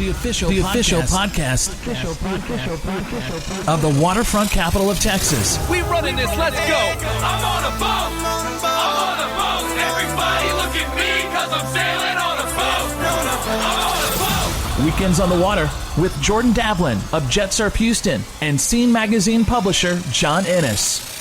the official podcast of the waterfront capital of Texas. We running this, let's go. I'm on a boat. I'm on a boat. Everybody look at me because I'm sailing on a boat. I'm on a boat. Weekends on the Water with Jordan Davlin of Jet Surf Houston and Scene Magazine publisher John Ennis.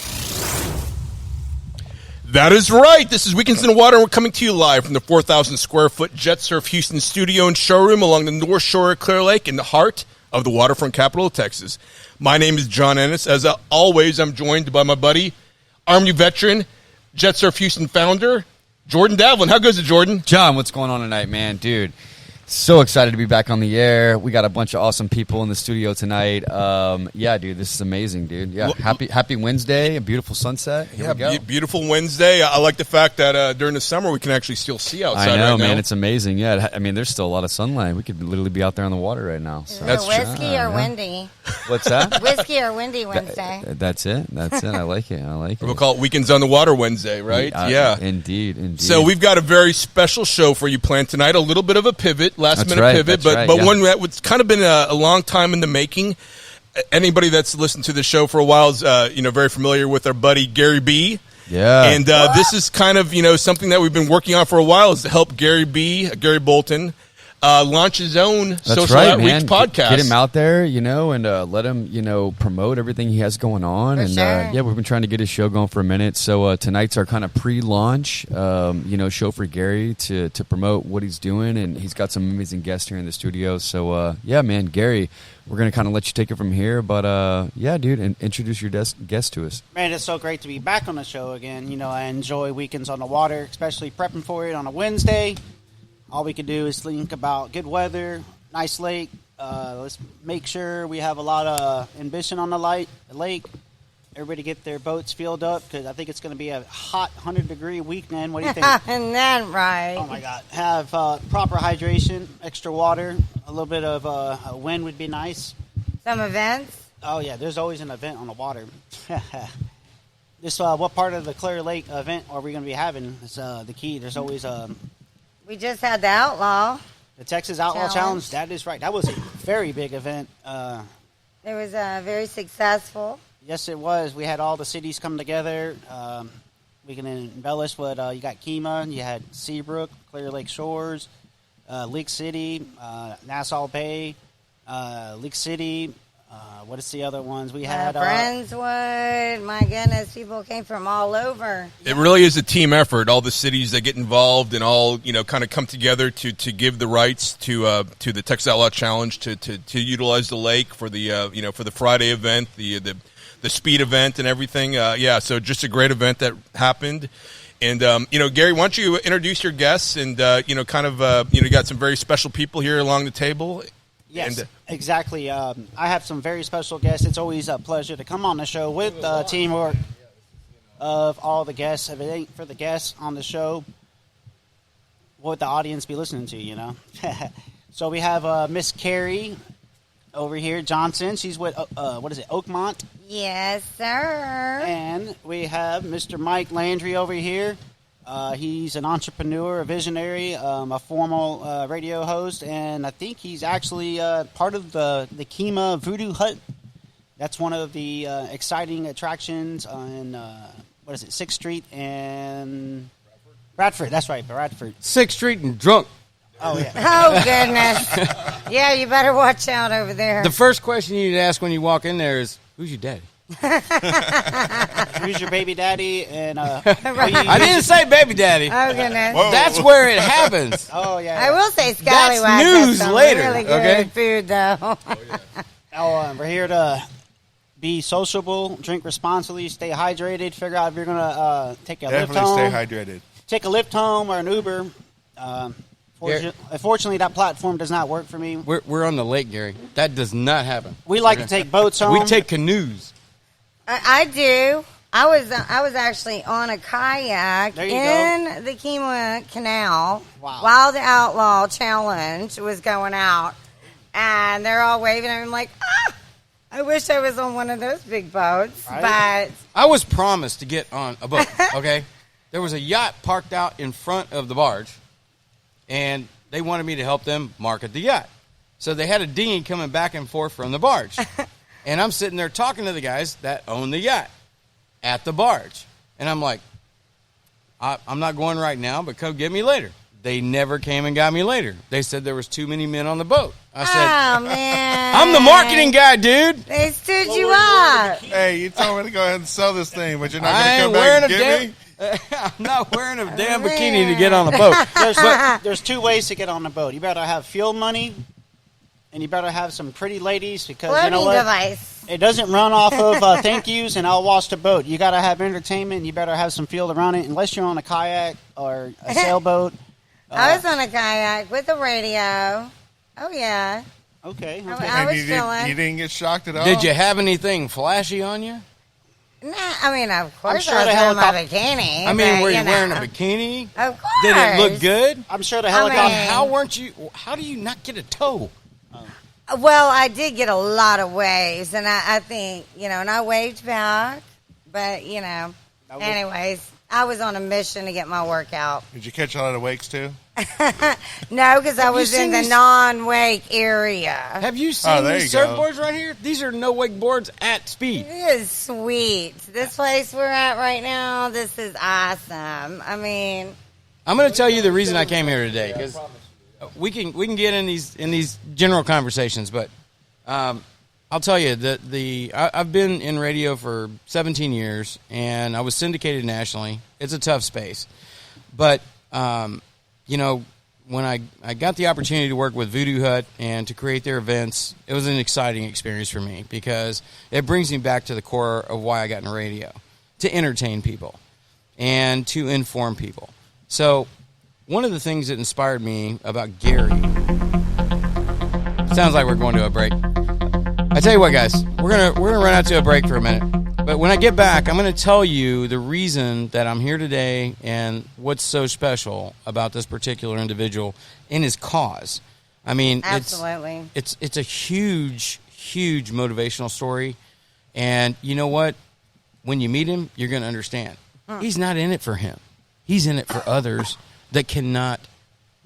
That is right. This is Weekends in the Water. We're coming to you live from the 4,000 square foot Jet Surf Houston studio and showroom along the North Shore of Clear Lake in the heart of the waterfront capital of Texas. My name is John Ennis. As always, I'm joined by my buddy, Army veteran, Jet Surf Houston founder, Jordan Davlin. How goes it, Jordan? John, what's going on tonight, man? Dude, so excited to be back on the air. We got a bunch of awesome people in the studio tonight. Yeah, dude, this is amazing, dude. Yeah, happy Wednesday, a beautiful sunset. Here we go. Beautiful Wednesday. I like the fact that during the summer we can actually still see outside. I know, right man. now. It's amazing. Yeah, I mean, there's still a lot of sunlight. We could literally be out there on the water right now. So. That's true. Whiskey or windy? What's that? Whiskey or windy Wednesday? That's it. I like it. We'll call it Weekends on the Water Wednesday, right? Yeah. Indeed. So we've got a very special show for you planned tonight. A little bit of a pivot, last-minute pivot, but one that was kind of been a long time in the making. Anybody that's listened to the show for a while is very familiar with our buddy Gary B. Yeah. And this is kind of something that we've been working on for a while is to help Gary Bolton launch his own social outreach podcast. Get him out there, and let him, promote everything he has going on. For sure. We've been trying to get his show going for a minute. So tonight's our kind of pre-launch, show for Gary to promote what he's doing, and he's got some amazing guests here in the studio. So man, Gary, we're gonna kind of let you take it from here. But dude, and introduce your guest to us. Man, it's so great to be back on the show again. I enjoy Weekends on the Water, especially prepping for it on a Wednesday. All we can do is think about good weather, nice lake. Let's make sure we have a lot of ambition on the lake. Everybody get their boats filled up because I think it's going to be a hot 100-degree weekend. What do you think? Isn't that right? Oh, my God. Have proper hydration, extra water, a little bit of a wind would be nice. Some events? Oh, yeah. There's always an event on the water. What part of the Clear Lake event are we going to be having? It's the key. There's always We just had the Outlaw. The Texas Outlaw Challenge. That is right. That was a very big event. It was very successful. Yes, it was. We had all the cities come together. We can embellish what you got. Kemah, you had Seabrook, Clear Lake Shores, League City, Nassau Bay, League City. What is the other ones? We had Friendswood. My goodness, people came from all over. It really is a team effort. All the cities that get involved and all kind of come together to give the rights to the Texas Outlaw Challenge to utilize the lake for the for the Friday event, the speed event and everything. So just a great event that happened. And Gary, why don't you introduce your guests and you got some very special people here along the table. Yes, exactly. I have some very special guests. It's always a pleasure to come on the show with teamwork of all the guests. If it ain't for the guests on the show, what would the audience be listening to, So we have Miss Carrie over here, Johnson. She's with, Oakmont? Yes, sir. And we have Mr. Mike Landry over here. He's an entrepreneur, a visionary, a formal radio host, and I think he's actually part of the Kemah Voodoo Hut. That's one of the exciting attractions on, 6th Street and Bradford. That's right, Bradford. 6th Street and Drunk. Oh, yeah. Oh, goodness. Yeah, you better watch out over there. The first question you need to ask when you walk in there is, who's your daddy? Who's your baby daddy? And I didn't say baby daddy. Oh, goodness. Whoa. That's where it happens. Oh, yeah. I will say Scallywag That's news has some later, really good okay? food, though. We're here to be sociable, drink responsibly, stay hydrated, figure out if you're going to take a lift home. Definitely stay hydrated. Take a lift home or an Uber. Unfortunately, that platform does not work for me. We're on the lake, Gary. That does not happen. We like to take boats home. We take canoes. I do. I was actually on a kayak There you in the Kemah Canal Wow. while the Outlaw Challenge was going out, and they're all waving, and I'm like, I wish I was on one of those big boats, Right. but I was promised to get on a boat, okay? There was a yacht parked out in front of the barge, and they wanted me to help them market the yacht. So they had a dinghy coming back and forth from the barge. And I'm sitting there talking to the guys that own the yacht at the barge. And I'm like, I'm not going right now, but come get me later. They never came and got me later. They said there was too many men on the boat. I said, Oh, man. I'm the marketing guy, dude. They stood you up. Hey, you told me to go ahead and sell this thing, but you're not I going to ain't come wearing back a and get me? I'm not wearing a damn bikini to get on the boat. There's two ways to get on the boat. You better have fuel money, and you better have some pretty ladies because you know Floating what? device. It doesn't run off of thank yous and I'll wash the boat. You got to have entertainment. You better have some fuel around it, unless you're on a kayak or a sailboat. I was on a kayak with a radio. Oh, yeah. Okay. I okay. was And you chilling. didn't get shocked at all? Did you have anything flashy on you? Nah, I mean, of course sure I was the wearing my helicopter- bikini. I mean, but, were you know. wearing a bikini? Of course. Did it look good? I'm sure the I helicopter. mean- How weren't you? How do you not get a tow? Well, I did get a lot of waves, and I think, and I waved back. But, anyways, I was on a mission to get my workout. Did you catch a lot of wakes, too? No, because I was seen in the these- non-wake area. Have you seen there these you go. surfboards right here? These are no wake boards at speed. It is sweet. This place we're at right now, this is awesome. I mean, I'm going to tell you the reason I came here today because we can get in these general conversations, but I'll tell you that I've been in radio for 17 years and I was syndicated nationally. It's a tough space, but when I got the opportunity to work with Voodoo Hut and to create their events, it was an exciting experience for me because it brings me back to the core of why I got in radio, to entertain people and to inform people. So one of the things that inspired me about Gary, sounds like we're going to a break. I tell you what, guys, we're gonna run out to a break for a minute. But when I get back, I'm going to tell you the reason that I'm here today and what's so special about this particular individual and his cause. I mean, absolutely. it's a huge, huge motivational story. And you know what? When you meet him, you're going to understand. He's not in it for him. He's in it for others that cannot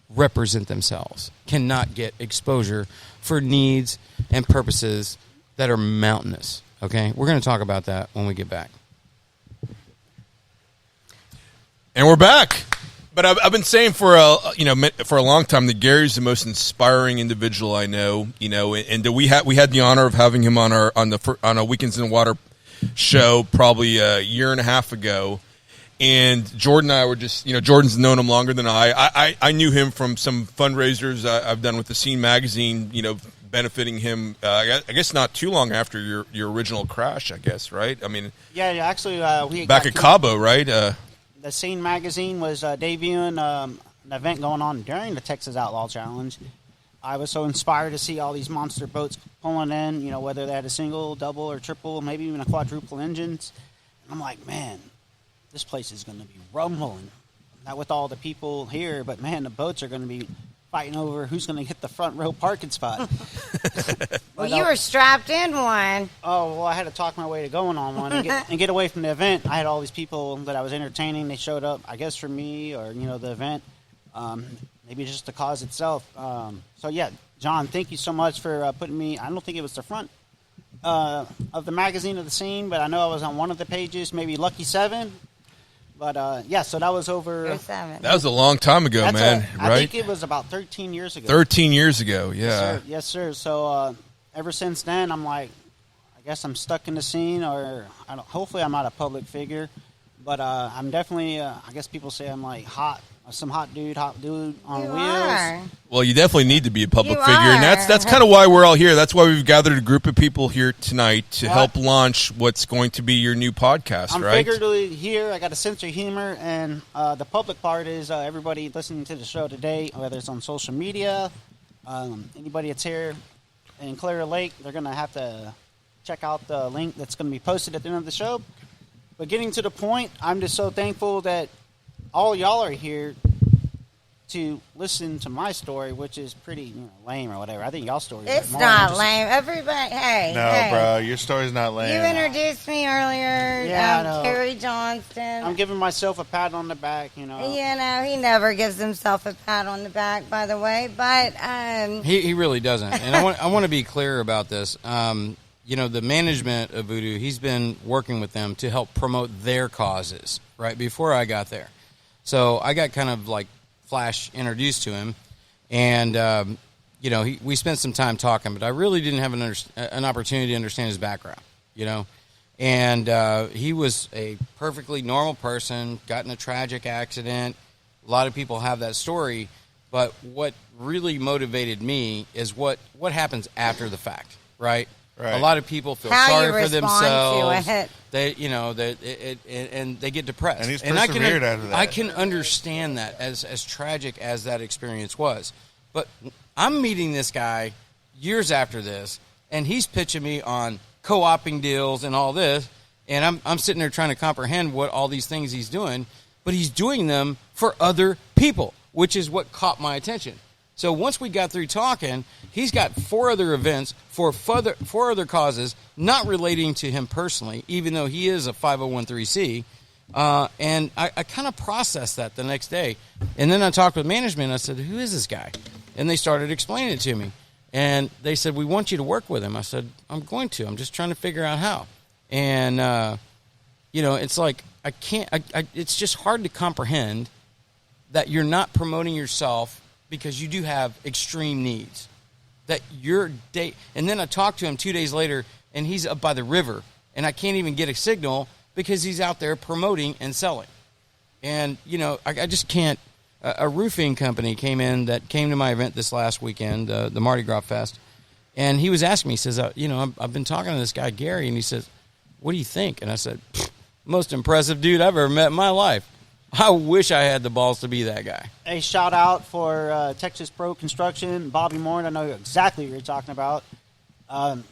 represent themselves, cannot get exposure for needs and purposes that are mountainous. Okay, we're going to talk about that when we get back. And we're back. But I've been saying for a long time that Gary's the most inspiring individual I know. And we had the honor of having him on a Weekends in the Water show probably a year and a half ago. And Jordan and I were just, Jordan's known him longer than I knew him from some fundraisers I've done with the Scene magazine. Benefiting him, I guess not too long after your original crash, I guess, right? I mean, Yeah, actually, we back got at to- Cabo, right? The Scene magazine was debuting an event going on during the Texas Outlaw Challenge. I was so inspired to see all these monster boats pulling in, whether they had a single, double, or triple, maybe even a quadruple engines. And I'm like, man, this place is going to be rumbling. Not with all the people here, but man, the boats are going to be fighting over who's going to get the front row parking spot. Well, you were strapped in one. Oh, well, I had to talk my way to going on one and get away from the event. I had all these people that I was entertaining. They showed up, I guess, for me or, the event, maybe just the cause itself. So, yeah, John, thank you so much for putting me. I don't think it was the front of the magazine of the Scene, but I know I was on one of the pages, maybe Lucky 7. But, yeah, so that was over. Or 7. That was a long time ago, man, I right? think it was about 13 years ago. 13 years ago, yeah. Yes, sir. So ever since then, I'm like, I guess I'm stuck in the scene, or hopefully I'm not a public figure. But I'm definitely, I guess people say I'm like hot dude on You wheels. are. Well, you definitely need to be a public You figure, and are. that's kind of why we're all here. That's why we've gathered a group of people here tonight to What? help launch what's going to be your new podcast, I'm right? figuratively here. I got a sense of humor, and the public part is everybody listening to the show today, whether it's on social media, anybody that's here in Clear Lake, they're going to have to check out the link that's going to be posted at the end of the show. But getting to the point, I'm just so thankful that all y'all are here to listen to my story, which is pretty lame or whatever. I think y'all's story is It's more not interesting. lame. Everybody, hey, No, hey. bro, your story's not lame. You introduced me earlier. Yeah, I know. Kerry Johnston. I'm giving myself a pat on the back, he never gives himself a pat on the back, by the way. But He really doesn't. And I want to be clear about this. The management of Voodoo, he's been working with them to help promote their causes, right, before I got there. So I got kind of like flash introduced to him, and, we spent some time talking, but I really didn't have an opportunity to understand his background, And he was a perfectly normal person, got in a tragic accident. A lot of people have that story, but what really motivated me is what happens after the fact, right? Right. A lot of people feel How sorry you for respond to themselves. it. And they get depressed. And he's I persevered after that. I can understand that as tragic as that experience was. But I'm meeting this guy years after this, and he's pitching me on co-oping deals and all this, and I'm sitting there trying to comprehend what all these things he's doing, but he's doing them for other people, which is what caught my attention. So once we got through talking, he's got 4 other events for 4 other causes, not relating to him personally, even though he is a 501(c)(3). And I kind of processed that the next day. And then I talked with management. I said, who is this guy? And they started explaining it to me. And they said, we want you to work with him. I said, I'm going to. I'm just trying to figure out how. And, it's like I can't – it's just hard to comprehend that you're not promoting yourself because you do have extreme needs. That your day, and then I talked to him 2 days later, and he's up by the river, and I can't even get a signal because he's out there promoting and selling. And I just can't. A roofing company came to my event this last weekend, the Mardi Gras Fest, and he was asking me. He says, I've been talking to this guy Gary, and he says, what do you think? And I said, most impressive dude I've ever met in my life. I wish I had the balls to be that guy. A shout out for Texas Pro Construction, Bobby Moore. I know exactly what you're talking about.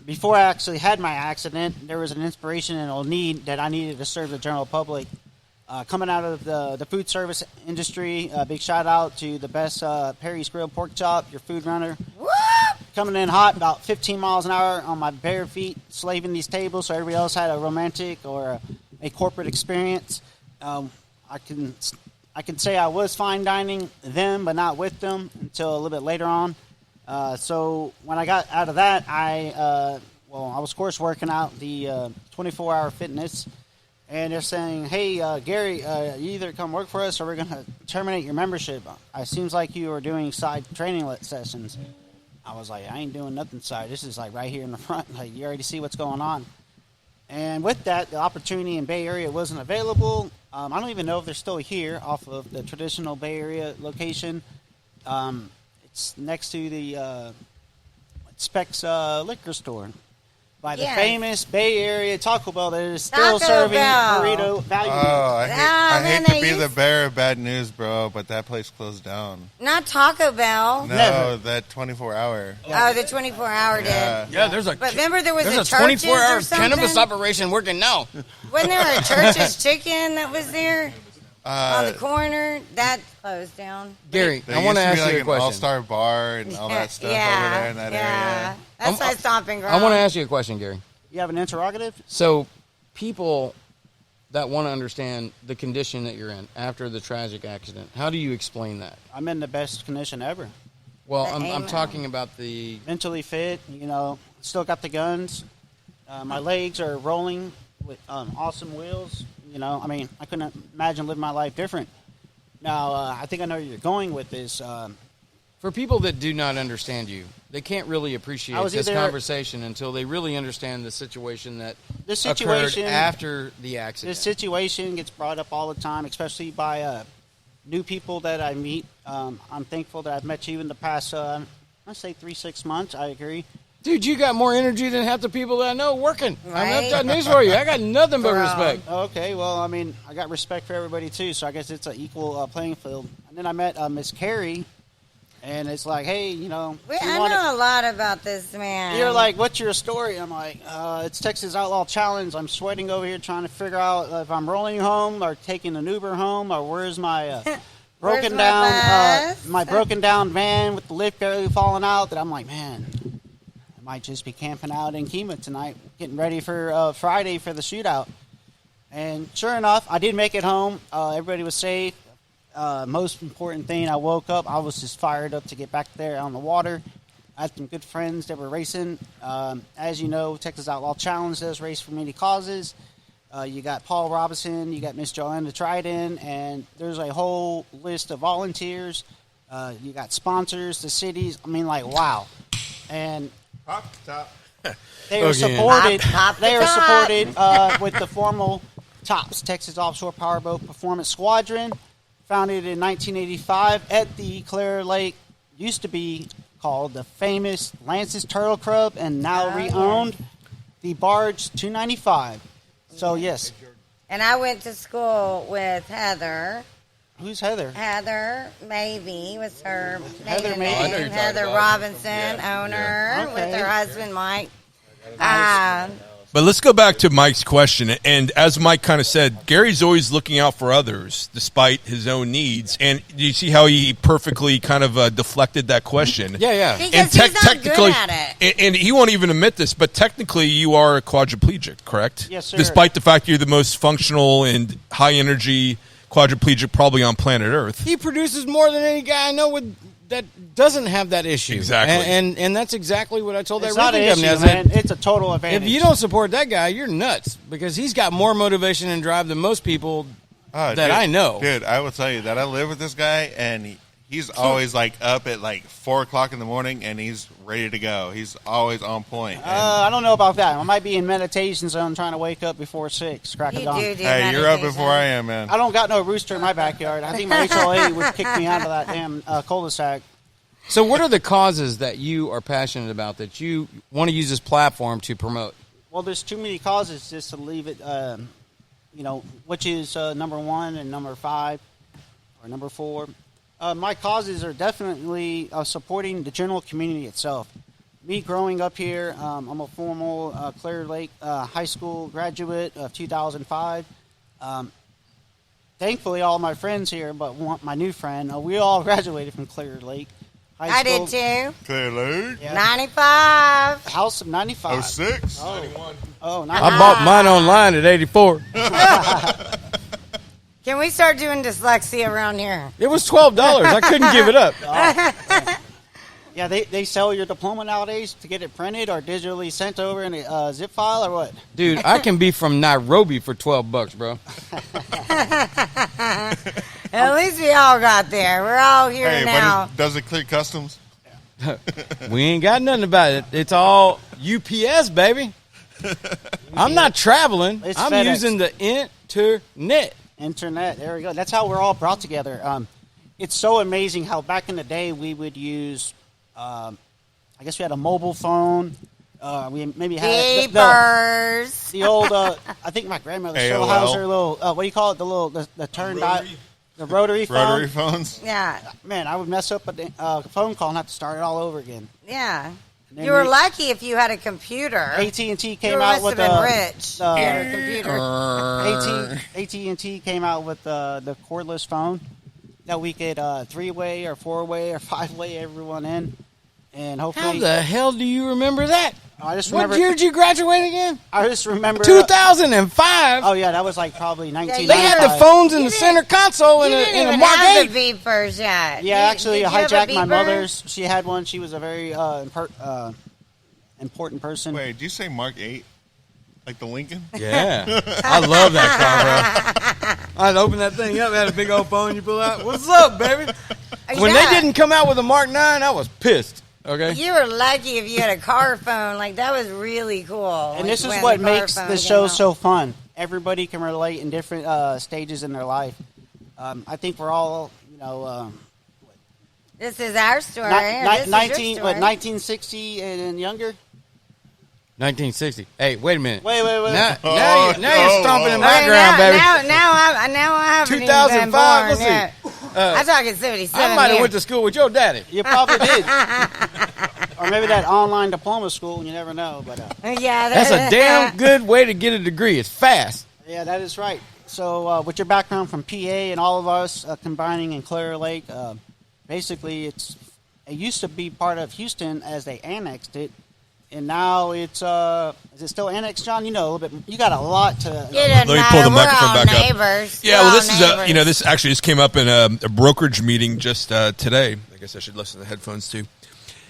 Before I actually had my accident, there was an inspiration and a need that I needed to serve the general public. Coming out of the food service industry, big shout out to the best Perry's Grill Pork Chop, your food runner. whoop, Coming in hot, about 15 miles an hour on my bare feet, slaving these tables so everybody else had a romantic or a corporate experience. I can say I was fine dining them, but not with them until a little bit later on. So when I got out of that, I was of course working out the 24-hour fitness, and they're saying, "Hey, Gary, you either come work for us or we're going to terminate your membership. It seems like you are doing side training sessions." I was like, "I ain't doing nothing side. This is like right here in the front. Like you already see what's going on." And with that, the opportunity in Bay Area wasn't available. I don't even know if they're still here off of the traditional Bay Area location. It's next to the Specs liquor store by the Yes. famous Bay Area Taco Bell that is still Taco serving Bell. burrito value. Oh, I man, hate to they be the used- bearer of bad news, bro, but that place closed down. not Taco Bell. No, Never. that 24-hour. Oh, the 24-hour Yeah. did. Yeah, there's a But remember there was there's a a 24-hour Church's or something? cannabis operation working now. Wasn't there a Church's Chicken that was there on the Uh, corner? That closed down. Gary, there I want to used ask be you like a an question. all-star bar and all that stuff over there in that area. That's my stomping ground. I want to ask you a question, Gary. You have an interrogative? So, people that want to understand the condition that you're in after the tragic accident, how do you explain that? I'm in the best condition ever. Well, The I'm amen. talking about the. Mentally fit, still got the guns. My legs are rolling with awesome wheels. I couldn't imagine living my life different. Now, I think I know where you're going with this. For people that do not understand you, they can't really appreciate I was this either- conversation until they really understand the situation that This situation- occurred after the accident. This situation gets brought up all the time, especially by new people that I meet. I'm thankful that I've met you in the past, I'd say 3-6 months. I agree. Dude, you got more energy than half the people that I know working. Right. I've got news for you. I got nothing but Bro. respect. Okay, well, I got respect for everybody, too, so I guess it's an equal playing field. And then I met Miss Carrie, and it's like, hey, I she know wanted- a lot about this man. You're like, what's your story? I'm like, it's Texas Outlaw Challenge. I'm sweating over here trying to figure out if I'm rolling home or taking an Uber home or where's my broken Where's down bus? my broken down van with the lift barely falling out. That I'm like, man, I might just be camping out in Kemah tonight, getting ready for Friday for the shootout. And sure enough, I did make it home. Everybody was safe. Most important thing, I woke up. I was just fired up to get back there on the water. I had some good friends that were racing. As you know, Texas Outlaw Challenge does race for many causes. You got Paul Robinson, you got Miss Joanna Trident, and there's a whole list of volunteers. You got sponsors, the cities. I mean, like, wow. And Pop top. they were Again. supported. Pop the They were top. supported with the formal TOPS, Texas Offshore Powerboat Performance Squadron, founded in 1985 at the Clear Lake. Used to be called the famous Lance's Turtle Club, and now Oh, re-owned the Barge 295. So yes, And I went to school with Heather. who's Heather? Heather Mavey was her Heather maiden Mavey. I know name. you're talking Heather about. Robinson, owner, Okay. with her husband Mike. But let's go back to Mike's question. And as Mike kind of said, Gary's always looking out for others despite his own needs. And do you see how he perfectly kind of deflected that question? Yeah. Because he's not good at it. And he won't even admit this, but technically you are a quadriplegic, correct? Yes, sir. Despite the fact you're the most functional and high energy quadriplegic probably on planet Earth. He produces more than any guy I know with that doesn't have that issue. Exactly. And that's exactly what I told It's that not an rhythm issue, company. I said, man. It's a total advantage. if you don't support that guy, you're nuts because he's got more motivation and drive than most people Oh, that dude, I know. Dude, I will tell you that I live with this guy, and he's always like up at like 4 o'clock in the morning, and he's ready to go. He's always on point. And, I don't know about that. I might be in meditation zone trying to wake up before 6, crack of You dawn. do hey, you're up meditation. before I am, man. I don't got no rooster in my backyard. I think my HOA would kick me out of that damn cul-de-sac. So what are the causes that you are passionate about that you want to use this platform to promote? Well, there's too many causes just to leave it, which is number 1 and number 5 or number 4. My causes are definitely supporting the general community itself. Me growing up here, I'm a formal Clear Lake High School graduate of 2005. Thankfully, all my friends here, but my new friend, we all graduated from Clear Lake High I School. did too. Clear Lake. Yeah. 95. House of 95. 06. Oh, I bought mine online at 84. Can we start doing dyslexia around here? It was $12. I couldn't give it up. Yeah, they sell your diploma nowadays to get it printed or digitally sent over in a zip file or what? Dude, I can be from Nairobi for $12, bro. At least we all got there. We're all here Hey, now. but does it clear customs? We ain't got nothing about it. It's all UPS, baby. I'm not traveling. It's I'm FedEx. using the internet. Internet. There we go. That's how we're all brought together. It's so amazing how back in the day we would use, I guess we had a mobile phone. We maybe had Beepers. the old. I think my grandmother still AOL. has her little. What do you call it? The turn dot. The rotary phone. Rotary phones. Yeah. Man, I would mess up a phone call and have to start it all over again. Yeah. then You were we- lucky if you had a computer. AT&T You came out must with have been rich. the- You had a computer. AT&T came out with the cordless phone that we could 3-way or 4-way or 5-way everyone in, and How hopefully the hell do you remember that? I just What remember. year did you graduate again? I just remember. 2005. Oh yeah, that was like probably They 1995. had the phones in You the didn't- center console You in didn't a even Mark have 8. the beepers yet. Yeah, actually, Did I you have a hijacked my beeper? mother's. She had one. She was a very important person. Wait, did you say Mark 8? Like the Lincoln? Yeah. I love that car, bro. I'd open that thing up, had a big old phone you pull out. What's up, baby? When Yeah. they didn't come out with a Mark 9, I was pissed. Okay? You were lucky if you had a car phone. Like, that was really cool. And this is when what the car makes phone the came show out. so fun. Everybody can relate in different stages in their life. I think we're all, This is our story. ni- This is your 1960 and younger. 1960. Hey, wait a minute. Wait. Now Oh, you're stomping in my Okay, ground, baby. Now I haven't even been 2005, born let's see. yet. I'm talking 77. I might have here. went to school with your daddy. You probably did. Or maybe that online diploma school, you never know. But Yeah, That's a damn good way to get a degree. It's fast. yeah, that is right. So with your background from PA and all of us combining in Clear Lake, basically it used to be part of Houston as they annexed it, and now it's is it still annexed, John? You know a little bit. You got a lot to. It doesn't Let me pull the matter. We're microphone all back up. neighbors. Yeah, We're well, all this is neighbors. this actually just came up in a brokerage meeting just today. I guess I should listen to the headphones too.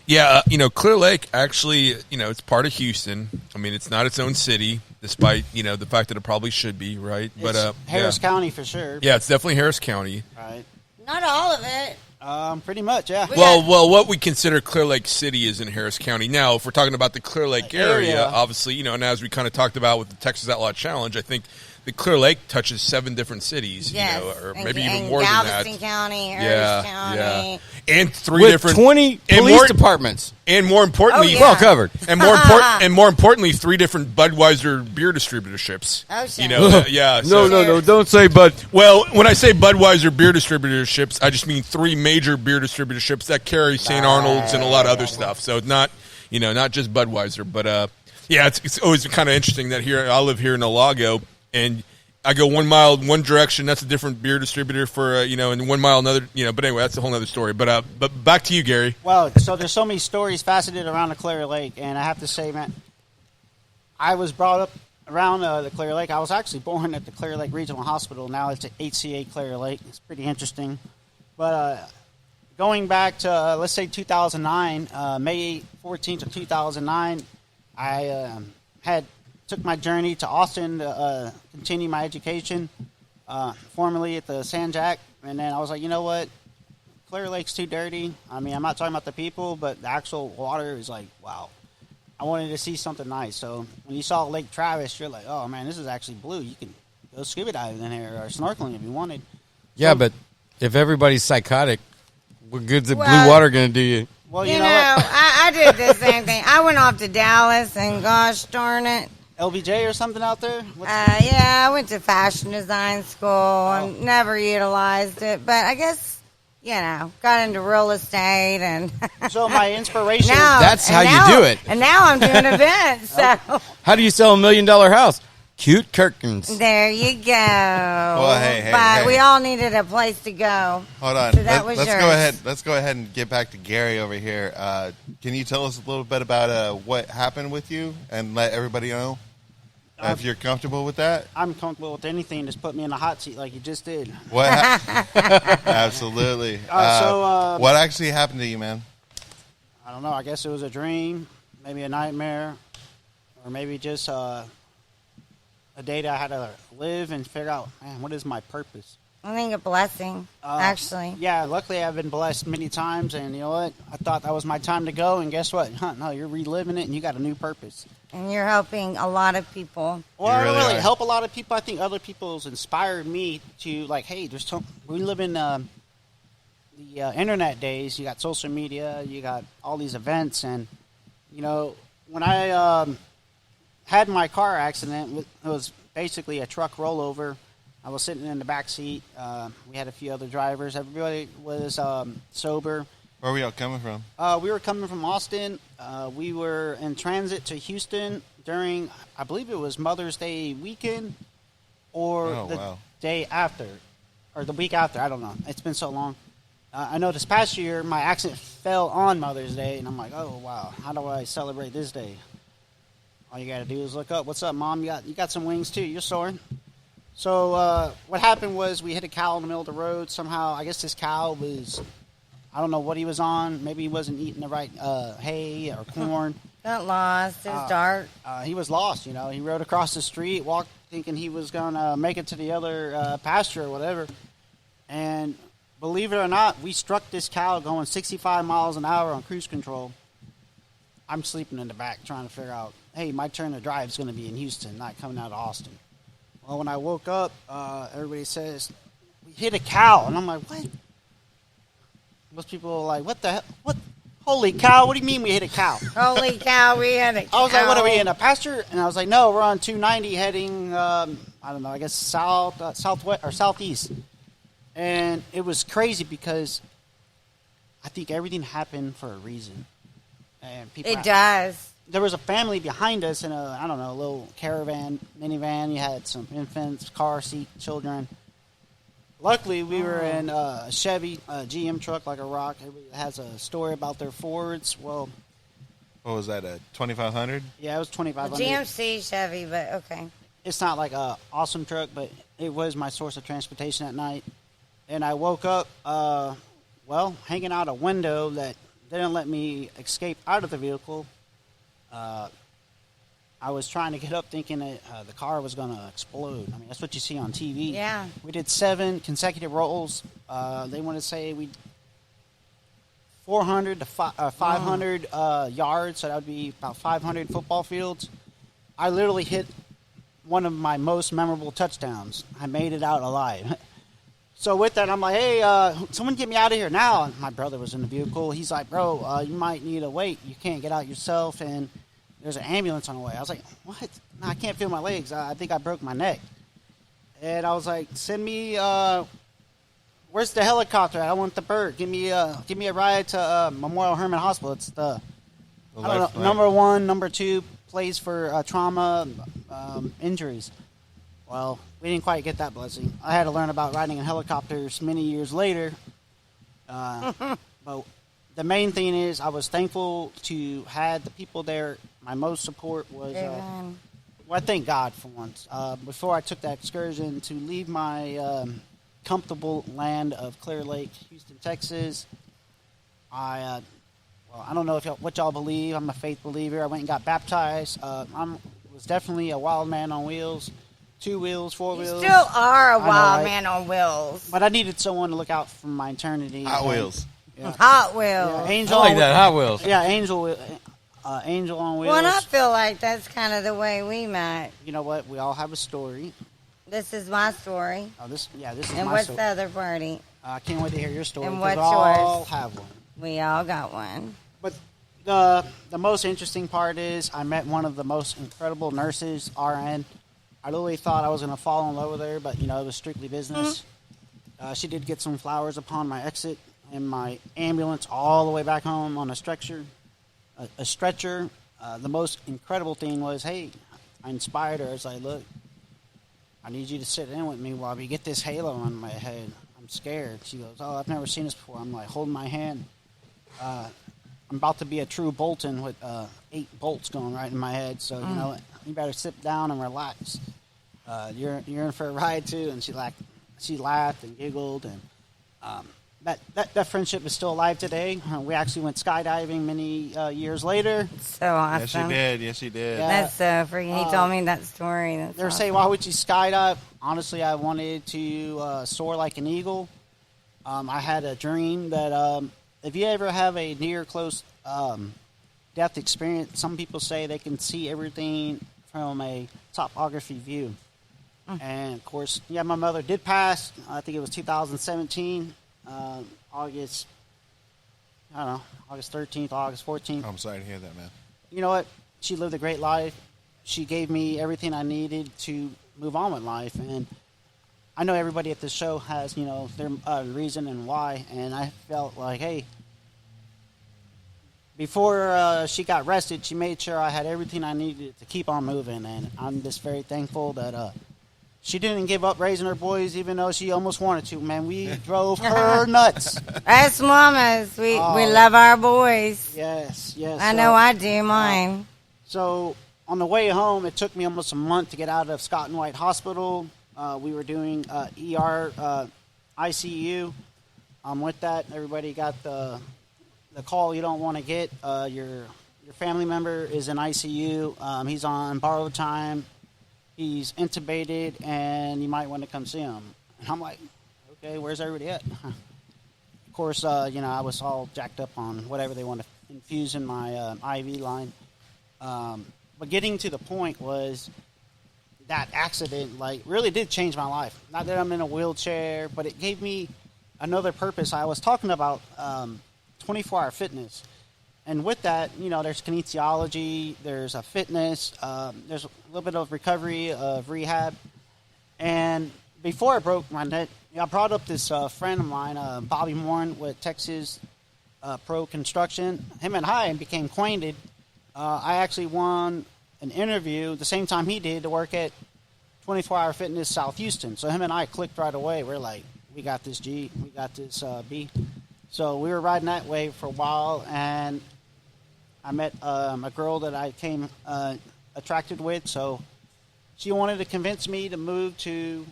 Yeah, Clear Lake actually, it's part of Houston. I mean, it's not its own city, despite the fact that it probably should be, right? It's Harris County for sure. Yeah, it's definitely Harris County. Right. Not all of it. Pretty much, yeah. Well, what we consider Clear Lake City is in Harris County. Now, if we're talking about the Clear Lake area, obviously, and as we kind of talked about with the Texas Outlaw Challenge, I think the Clear Lake touches 7 different cities, Yes. or And- maybe and even more than Galveston that. County, Harris County. Yeah. And 3 With different 20 and police more- departments. and more importantly, Oh, yeah. Well covered. and more importantly, 3 different Budweiser beer distributorships. Oh, shit. Yeah. No, so- no, don't say but. Well, when I say Budweiser beer distributorships, I just mean 3 major beer distributorships that carry St. Arnold's and a lot of other stuff. So not just Budweiser, but yeah, it's always kind of interesting that here I live here in Olago, and I go 1 mile one direction. That's a different beer distributor for and 1 mile another. But anyway, that's a whole other story. But back to you, Gary. Well, so there's so many stories faceted around the Clear Lake, and I have to say, man, I was brought up around the Clear Lake. I was actually born at the Clear Lake Regional Hospital. Now it's at HCA Clear Lake. It's pretty interesting. But going back to, let's say 2009, May 14th of 2009, I took my journey to Austin to continue my education, formerly at the San Jac. And then I was like, you know what? Clear Lake's too dirty. I mean, I'm not talking about the people, but the actual water is like, wow. I wanted to see something nice. So when you saw Lake Travis, you're like, oh, man, this is actually blue. You can go scuba diving in here or snorkeling if you wanted. Yeah, but if everybody's psychotic, what good's the Well, blue water going to do you? Well, You you know, know what? I did the same thing. I went off to Dallas, and gosh darn it. LBJ or something out there? Yeah, I went to fashion design school and never utilized it. But I guess, got into real estate and So my inspiration. now That's and how you now- do it. And now I'm doing events. So How do you sell $1 million house? Cute curtains. there you go. Well, hey, but hey. we all needed a place to go. Hold on. So that was Let's yours. go ahead. Let's go ahead and get back to Gary over here. Can you tell us a little bit about what happened with you and let everybody know if you're comfortable with that? I'm comfortable with anything. Just put me in the hot seat like you just did. What? Absolutely. What actually happened to you, man? I don't know. I guess it was a dream, maybe a nightmare, or maybe just a day that I had to live and figure out, man, what is my purpose? I think a blessing, actually. Yeah, luckily I've been blessed many times, and you know what? I thought that was my time to go, and guess what? No, you're reliving it, and you got a new purpose. And you're helping a lot of people. Well, I really don't really are. help a lot of people. I think other people's inspired me to, like, hey, we live in the internet days. You got social media, you got all these events, and, when I had my car accident, it was basically a truck rollover. I was sitting in the back seat. We had a few other drivers. Everybody was sober. Where are we all coming from? We were coming from Austin. We were in transit to Houston during, I believe it was Mother's Day weekend or Oh, the wow. day after or the week after. I don't know. It's been so long. I know this past year my accident fell on Mother's Day, and I'm like, oh, wow, how do I celebrate this day? All you got to do is look up. What's up, Mom? You got some wings, too. You're soaring. So what happened was we hit a cow in the middle of the road. Somehow, I guess this cow was, I don't know what he was on. Maybe he wasn't eating the right hay or corn. Got lost. It was dark. He was lost, He rode across the street, walked thinking he was going to make it to the other pasture or whatever. And believe it or not, we struck this cow going 65 miles an hour on cruise control. I'm sleeping in the back trying to figure out, hey, my turn to drive is going to be in Houston, not coming out of Austin. Well, when I woke up, everybody says, we hit a cow. And I'm like, what? Most people are like, what the hell? What? Holy cow, what do you mean we hit a cow? Holy cow, we had a cow. I was like, what are we in a pasture? And I was like, no, we're on 290 heading, I don't know, I guess southwest or southeast. And it was crazy because I think everything happened for a reason. And people It does. there was a family behind us in a little caravan, minivan. You had some infants, car seat, children. Luckily, we were in a Chevy GM truck, like a rock. It has a story about their Fords. Well, What was that, a 2500? yeah, it was 2,500. GMC Chevy, but okay. It's not like a awesome truck, but it was my source of transportation at night. And I woke up, hanging out a window that didn't let me escape out of the vehicle. I was trying to get up thinking that the car was going to explode. I mean, that's what you see on TV. Yeah. We did 7 consecutive rolls. They want to say we 400 to 500 yards, so that would be about 500 football fields. I literally hit one of my most memorable touchdowns. I made it out alive. So with that, I'm like, hey, someone get me out of here now. And my brother was in the vehicle. He's like, bro, you might need to wait. You can't get out yourself, and there's an ambulance on the way. I was like, what? No, I can't feel my legs. I think I broke my neck. And I was like, send me, where's the helicopter? I want the bird. Give me a ride to Memorial Hermann Hospital. It's the number 1, number 2 place for trauma injuries. Well, we didn't quite get that blessing. I had to learn about riding in helicopters many years later. But the main thing is I was thankful to had the people there. My most support was, I thank God for once. Before I took that excursion to leave my comfortable land of Clear Lake, Houston, Texas, I don't know what y'all believe. I'm a faith believer. I went and got baptized. Was definitely a wild man on wheels. 2 wheels, 4 wheels. You still are a I know, wild right? man on wheels. But I needed someone to look out for my eternity. Hot Wheels. Yeah. Hot Wheels. Angel I like on that, Hot Wheels. Yeah, Angel on wheels. Well, and I feel like that's kind of the way we met. You know what? We all have a story. This is my story. Oh, this is And my what's story. the other party? I can't wait to hear your story. And 'cause what's we all yours? have one. We all got one. But the most interesting part is I met one of the most incredible nurses, RN. I literally thought I was going to fall in love with her, but, it was strictly business. She did get some flowers upon my exit in my ambulance all the way back home on a stretcher. The most incredible thing was, hey, I inspired her. I was like, look, I need you to sit in with me while we get this halo on my head. I'm scared. She goes, oh, I've never seen this before. I'm like, holding my hand. I'm about to be a true Bolton with 8 bolts going right in my head. So, you know what? You better sit down and relax. You're in for a ride, too. And she laughed and giggled. And that friendship is still alive today. We actually went skydiving many years later. So awesome. Yes, you did. Yeah. That's so freaking. He told me that story. That's They were awesome. saying, why would you skydive? Honestly, I wanted to soar like an eagle. I had a dream that if you ever have a near close death experience, some people say they can see everything from a topography view. And, of course, my mother did pass. I think it was 2017, August 13th, August 14th. I'm sorry to hear that, man. You know what? She lived a great life. She gave me everything I needed to move on with life. And I know everybody at the show has, their reason and why. And I felt like, hey, before she got arrested, she made sure I had everything I needed to keep on moving. And I'm just very thankful that she didn't give up raising her boys, even though she almost wanted to. Man, we drove her nuts. Us mamas, we love our boys. Yes. I know I do mine. So on the way home, it took me almost a month to get out of Scott and White Hospital. We were doing ER, ICU. With that, everybody got the call you don't want to get. Your family member is in ICU. He's on borrowed time. He's intubated, and you might want to come see him. And I'm like, okay, where's everybody at? Of course, I was all jacked up on whatever they want to infuse in my IV line. But getting to the point was that accident, really did change my life. Not that I'm in a wheelchair, but it gave me another purpose. I was talking about 24-hour fitness. And with that, there's kinesiology, there's a fitness, there's a little bit of recovery, of rehab. And before I broke my neck, I brought up this friend of mine, Bobby Morin with Texas Pro Construction. Him and I became acquainted I actually won an interview the same time he did to work at 24 Hour Fitness South Houston. So him and I clicked right away. We're like, we got this G, we got this B. So we were riding that wave for a while, and I met a girl that I came attracted with. So she wanted to convince me to move to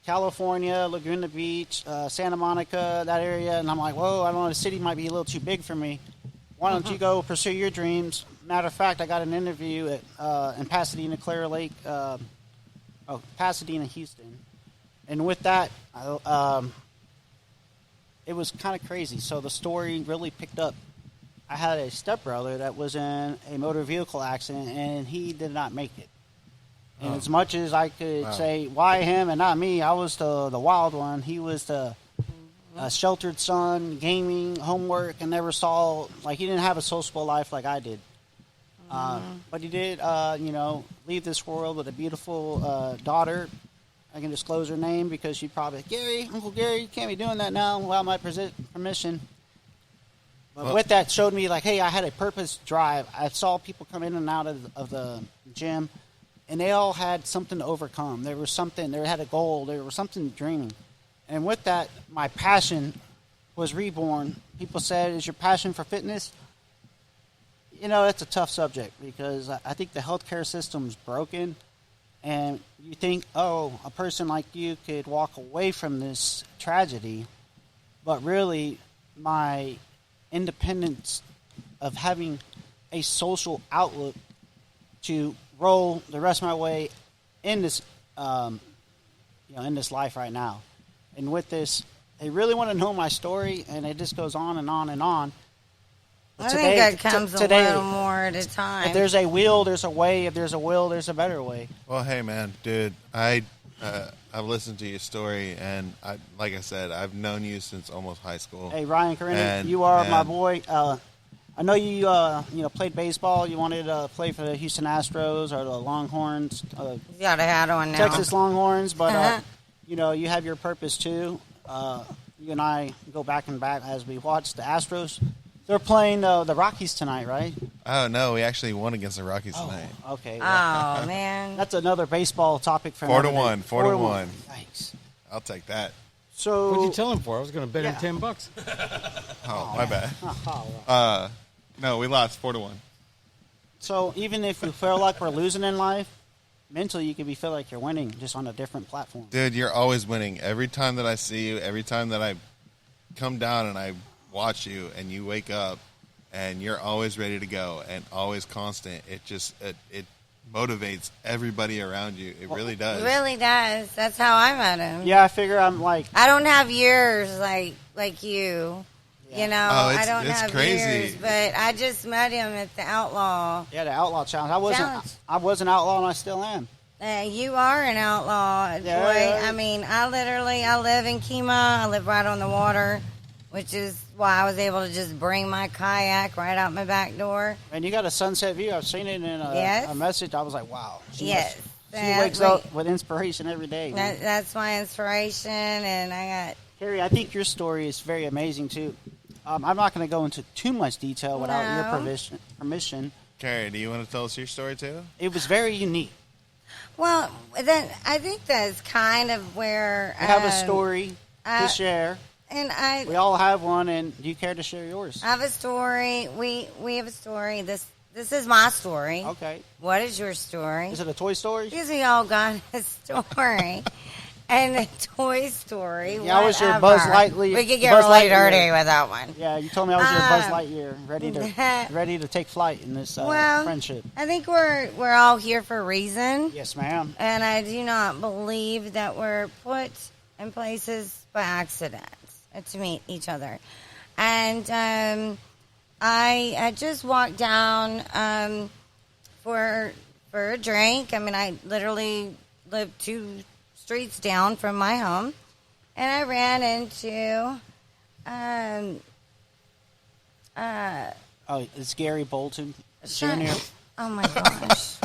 California, Laguna Beach, Santa Monica, that area. And I'm like, whoa, I don't know, the city might be a little too big for me. Why don't you go pursue your dreams? Matter of fact, I got an interview at in Pasadena, Clear Lake, Pasadena, Houston. And with that, it was kind of crazy. So the story really picked up. I had a stepbrother that was in a motor vehicle accident, and he did not make it. And as much as I could say, why him and not me, I was the wild one. He was the sheltered son, gaming, homework, and never saw, like, he didn't have a sociable life like I did. But he did, leave this world with a beautiful daughter. I can disclose her name because she'd probably, Gary, Uncle Gary, you can't be doing that now without my permission. But with that, showed me, like, hey, I had a purpose drive. I saw people come in and out of the gym, and they all had something to overcome. There was something, they had a goal, there was something dreaming. And with that, my passion was reborn. People said, is your passion for fitness? You know, it's a tough subject because I think the healthcare system's broken. And you think, oh, a person like you could walk away from this tragedy. But really, my independence of having a social outlook to roll the rest of my way in this, in this life right now. And with this, they really want to know my story, and it just goes on and on and on. I think that comes a little more at a time. If there's a will, there's a way. If there's a will, there's a better way. Well, hey, man, dude, I've listened to your story, and like I said, I've known you since almost high school. Hey, Ryan Corrini, you are my boy. I know you played baseball. You wanted to play for the Houston Astros or the Longhorns. You got a hat on now. Texas Longhorns, but you have your purpose too. You and I go back and back as we watch the Astros. They're playing the Rockies tonight, right? Oh, no, we actually won against the Rockies tonight. Okay. Oh, man. That's another baseball topic for 4-1. 4-1. Thanks. I'll take that. So What'd you tell him for? I was going to bet him $10. Oh, my bad. No, we lost 4-1. So even if we feel like we're losing in life, mentally you can feel like you're winning, just on a different platform. Dude, you're always winning. Every time that I see you, every time that I come down and I watch you and you wake up and you're always ready to go and always constant, it just it motivates everybody around you. It really does. It really does. That's how I met him. Yeah, I figure I'm like, I don't have years like you. You know, I don't have crazy. years, but I just met him at the Outlaw. Yeah, the Outlaw Challenge. I was an outlaw, and I still am. You are an outlaw, boy. Yeah. I mean, I live in Kemah. I live right on the water, which is why I was able to just bring my kayak right out my back door. And you got a sunset view. I've seen it in a message. I was like, wow. She wakes up with inspiration every day. That's my inspiration, and I got... Carrie, I think your story is very amazing, too. I'm not going to go into too much detail without your permission. Carrie, do you want to tell us your story, too? It was very unique. Well, then I think that's kind of where... I have a story to share. And we all have one, and do you care to share yours? I have a story. We have a story. This is my story. Okay. What is your story? Is it a Toy Story? Because we all got a story. And a Toy Story. Yeah, I was your Buzz Lightyear. We could get really dirty with that one. Yeah, you told me I was your Buzz Lightyear, ready to take flight in this friendship. I think we're all here for a reason. Yes, ma'am. And I do not believe that we're put in places by accident to meet each other. And I had just walked down for a drink. I mean, I literally lived 2 streets down from my home, and I ran into it's Gary Bolton Jr. Oh my gosh.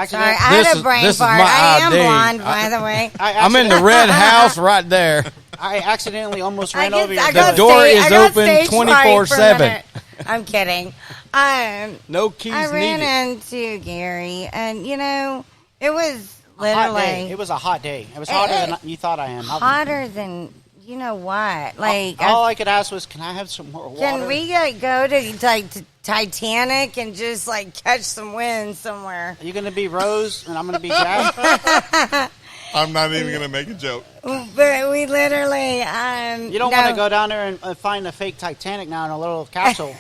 Sorry, I had a brain fart. I am blonde, by the way. I'm in the red house right there. I accidentally almost ran over you. The door is open 24/7. I'm kidding. No keys I ran needed. into Gary, and it was Hot literally day. It was a hot day. It was hotter than you thought I am. hotter than you know what. Like, all I could ask was, "Can I have some more water?" can we go to Titanic and just like catch some wind somewhere? Are you going to be Rose and I'm going to be Jack? I'm not even going to make a joke. But we literally, You don't want to go down there and find a fake Titanic now in a little capsule.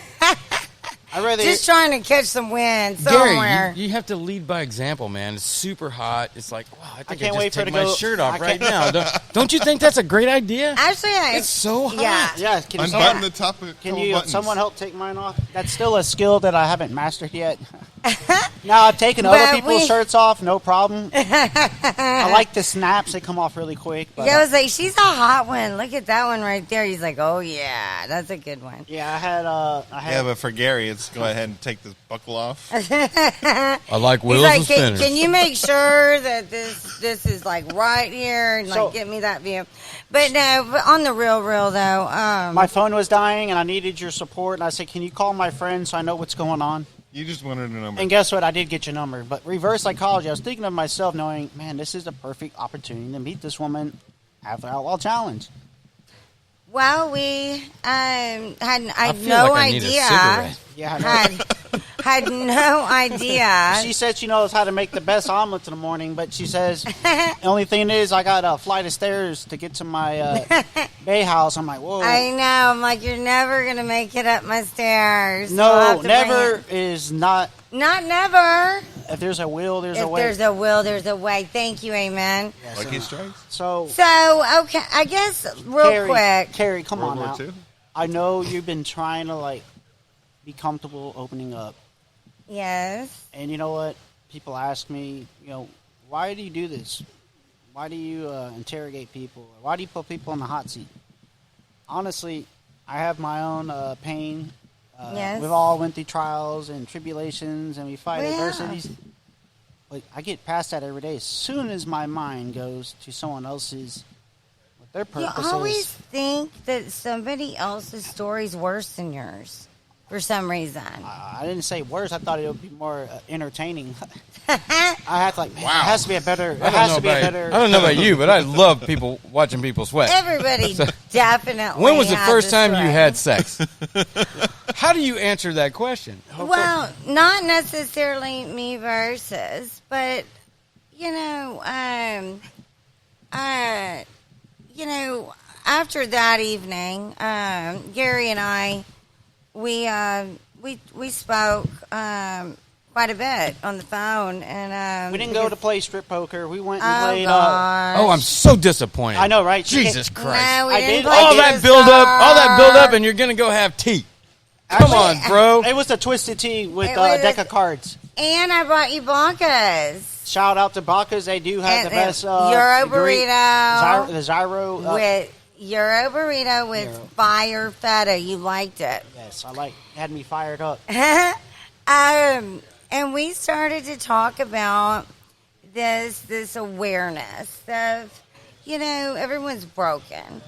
I'd rather just trying to catch some wind somewhere. Gary, you have to lead by example, man. It's super hot. It's like, wow, I think I, can't just wait for it take to my go- shirt off I right can't- now. Don't you think that's a great idea? Actually, It's so hot. Yeah. Yeah, can you, Unbutton the top of can couple you buttons. someone help take mine off? That's still a skill that I haven't mastered yet. Now I've taken But other people's we- shirts off, no problem. I like the snaps; they come off really quick. But Yeah, I was like, she's a hot one. Look at that one right there. He's like, oh yeah, that's a good one. yeah, I Yeah, had. but for Gary, it's go ahead and take this buckle off. I like He's wheels like, and spinners. can you make sure that this is like right here and like So- get me that view? But no, but on the real though, My phone was dying, and I needed your support. And I said, "Can you call my friend so I know what's going on?" You just wanted a number. And guess what? I did get your number. But reverse psychology, I was thinking of myself, knowing, man, this is the perfect opportunity to meet this woman at the Outlaw Challenge. well, we I had feel no like I need a idea. cigarette. Yeah, I know. Had no idea. She said she knows how to make the best omelets in the morning, but she says the only thing is I got a flight of stairs to get to my bay house. I'm like, whoa. I know. I'm like, you're never gonna make it up my stairs. I'll have No, to never bring is not. it. Not never. If there's a will, there's a If way. there's a will, there's a way. Thank you, amen. Lucky strikes. So, So, okay, I guess real Carrie, quick. Carrie, come World on War now. II. I know you've been trying to like be comfortable opening up, Yes. and you know what? People ask me, why do you do this? Why do you interrogate people? Why do you put people in the hot seat? Honestly, I have my own pain. Yes. We've all went through trials and tribulations, and we fight We have. adversities. But I get past that every day. As soon as my mind goes to someone else's, what their You purpose always is. think that somebody else's story's worse than yours for some reason. I didn't say worse. I thought it would be more entertaining. I had to like, man, it has to be a better. It has to be a better. I don't know about you, but I love people watching people sweat. Everybody definitely. When was the has first a time you story. had sex? How do you answer that question? Well, not necessarily me versus, but after that evening, Gary and I, we spoke quite a bit on the phone, and We didn't go to play strip poker. We went and Oh played. gosh! Oh, I'm so disappointed. I know, right? Jesus Christ. No, we I didn't did- play all that Guitar. build up, and you're gonna go have tea. Come on, bro. It was a twisted tea with It a was- deck of cards. And I brought you Bacchus. Shout out to Bacchus. They do have And the best Euro great- burrito. The Zyro. With Euro burrito with Euro. fire feta. You liked it. Yes, had me fired up. And we started to talk about this awareness of, everyone's broken.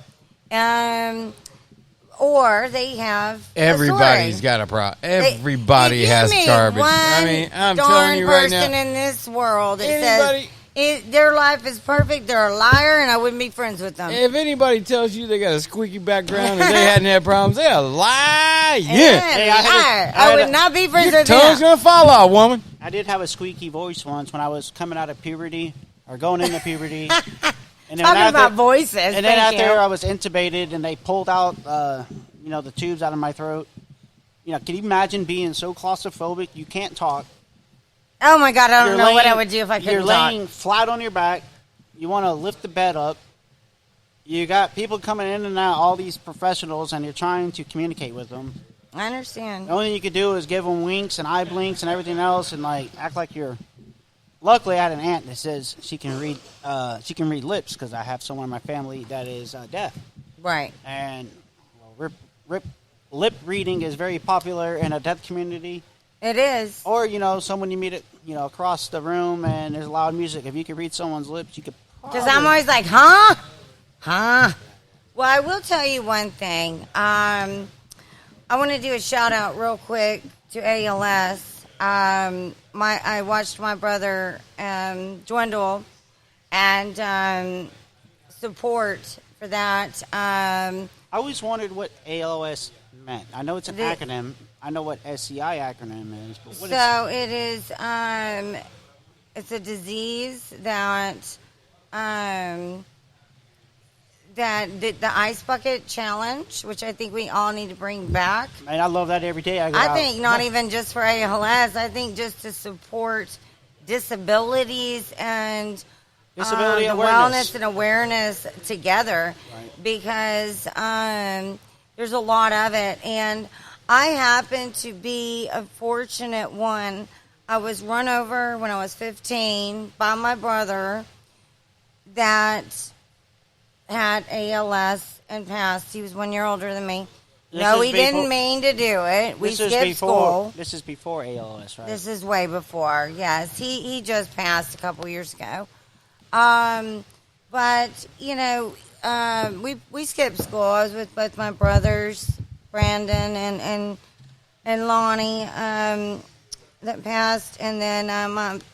Or they have Everybody's a story. got a problem. Everybody If you has meet garbage. One I mean, I'm darn telling you right person now. in this world that Anybody- says their life is perfect, they're a liar, and I wouldn't be friends with them. If anybody tells you they got a squeaky background and they hadn't had problems, they're a liar. Hey, I had a- liar. I had I a- would not be friends Your with tongue's them. gonna fall out, woman. I did have a squeaky voice once when I was coming out of puberty or going into puberty. And then Talking about voices. And then thank after you. I was intubated and they pulled out, the tubes out of my throat. Can you imagine being so claustrophobic you can't talk? Oh my God, I don't You're know what I laying- would do if I couldn't You're talk. laying flat on your back. You want to lift the bed up. You got people coming in and out, all these professionals, and you're trying to communicate with them. I understand. The only thing you could do is give them winks and eye blinks and everything else, and like act like you're. Luckily, I had an aunt that says she can read. She can read lips because I have someone in my family that is deaf, Right. and lip reading is very popular in a deaf community. It is. Or someone you meet across the room and there's loud music. If you could read someone's lips, you could. Because I'm always like, huh? Huh? Well, I will tell you one thing. I want to do a shout out real quick to ALS, I watched my brother dwindle, and support for that. I always wondered what ALS meant. I know it's an acronym. I know what SCI acronym is, but what So it is. It's a disease that the Ice Bucket Challenge, which I think we all need to bring back. And I love that every day. I think not even just for ALS. I think just to support disabilities and Disability the awareness. wellness and awareness together, Right. because there's a lot of it. And I happen to be a fortunate one. I was run over when I was 15 by my brother that had ALS and passed. He was 1 year older than me. No, he didn't mean to do it. We skipped school. This is before ALS, right? This is way before. Yes, he just passed a couple years ago. But you know, we skipped school. I was with both my brothers, Brandon and Lonnie, that passed, and then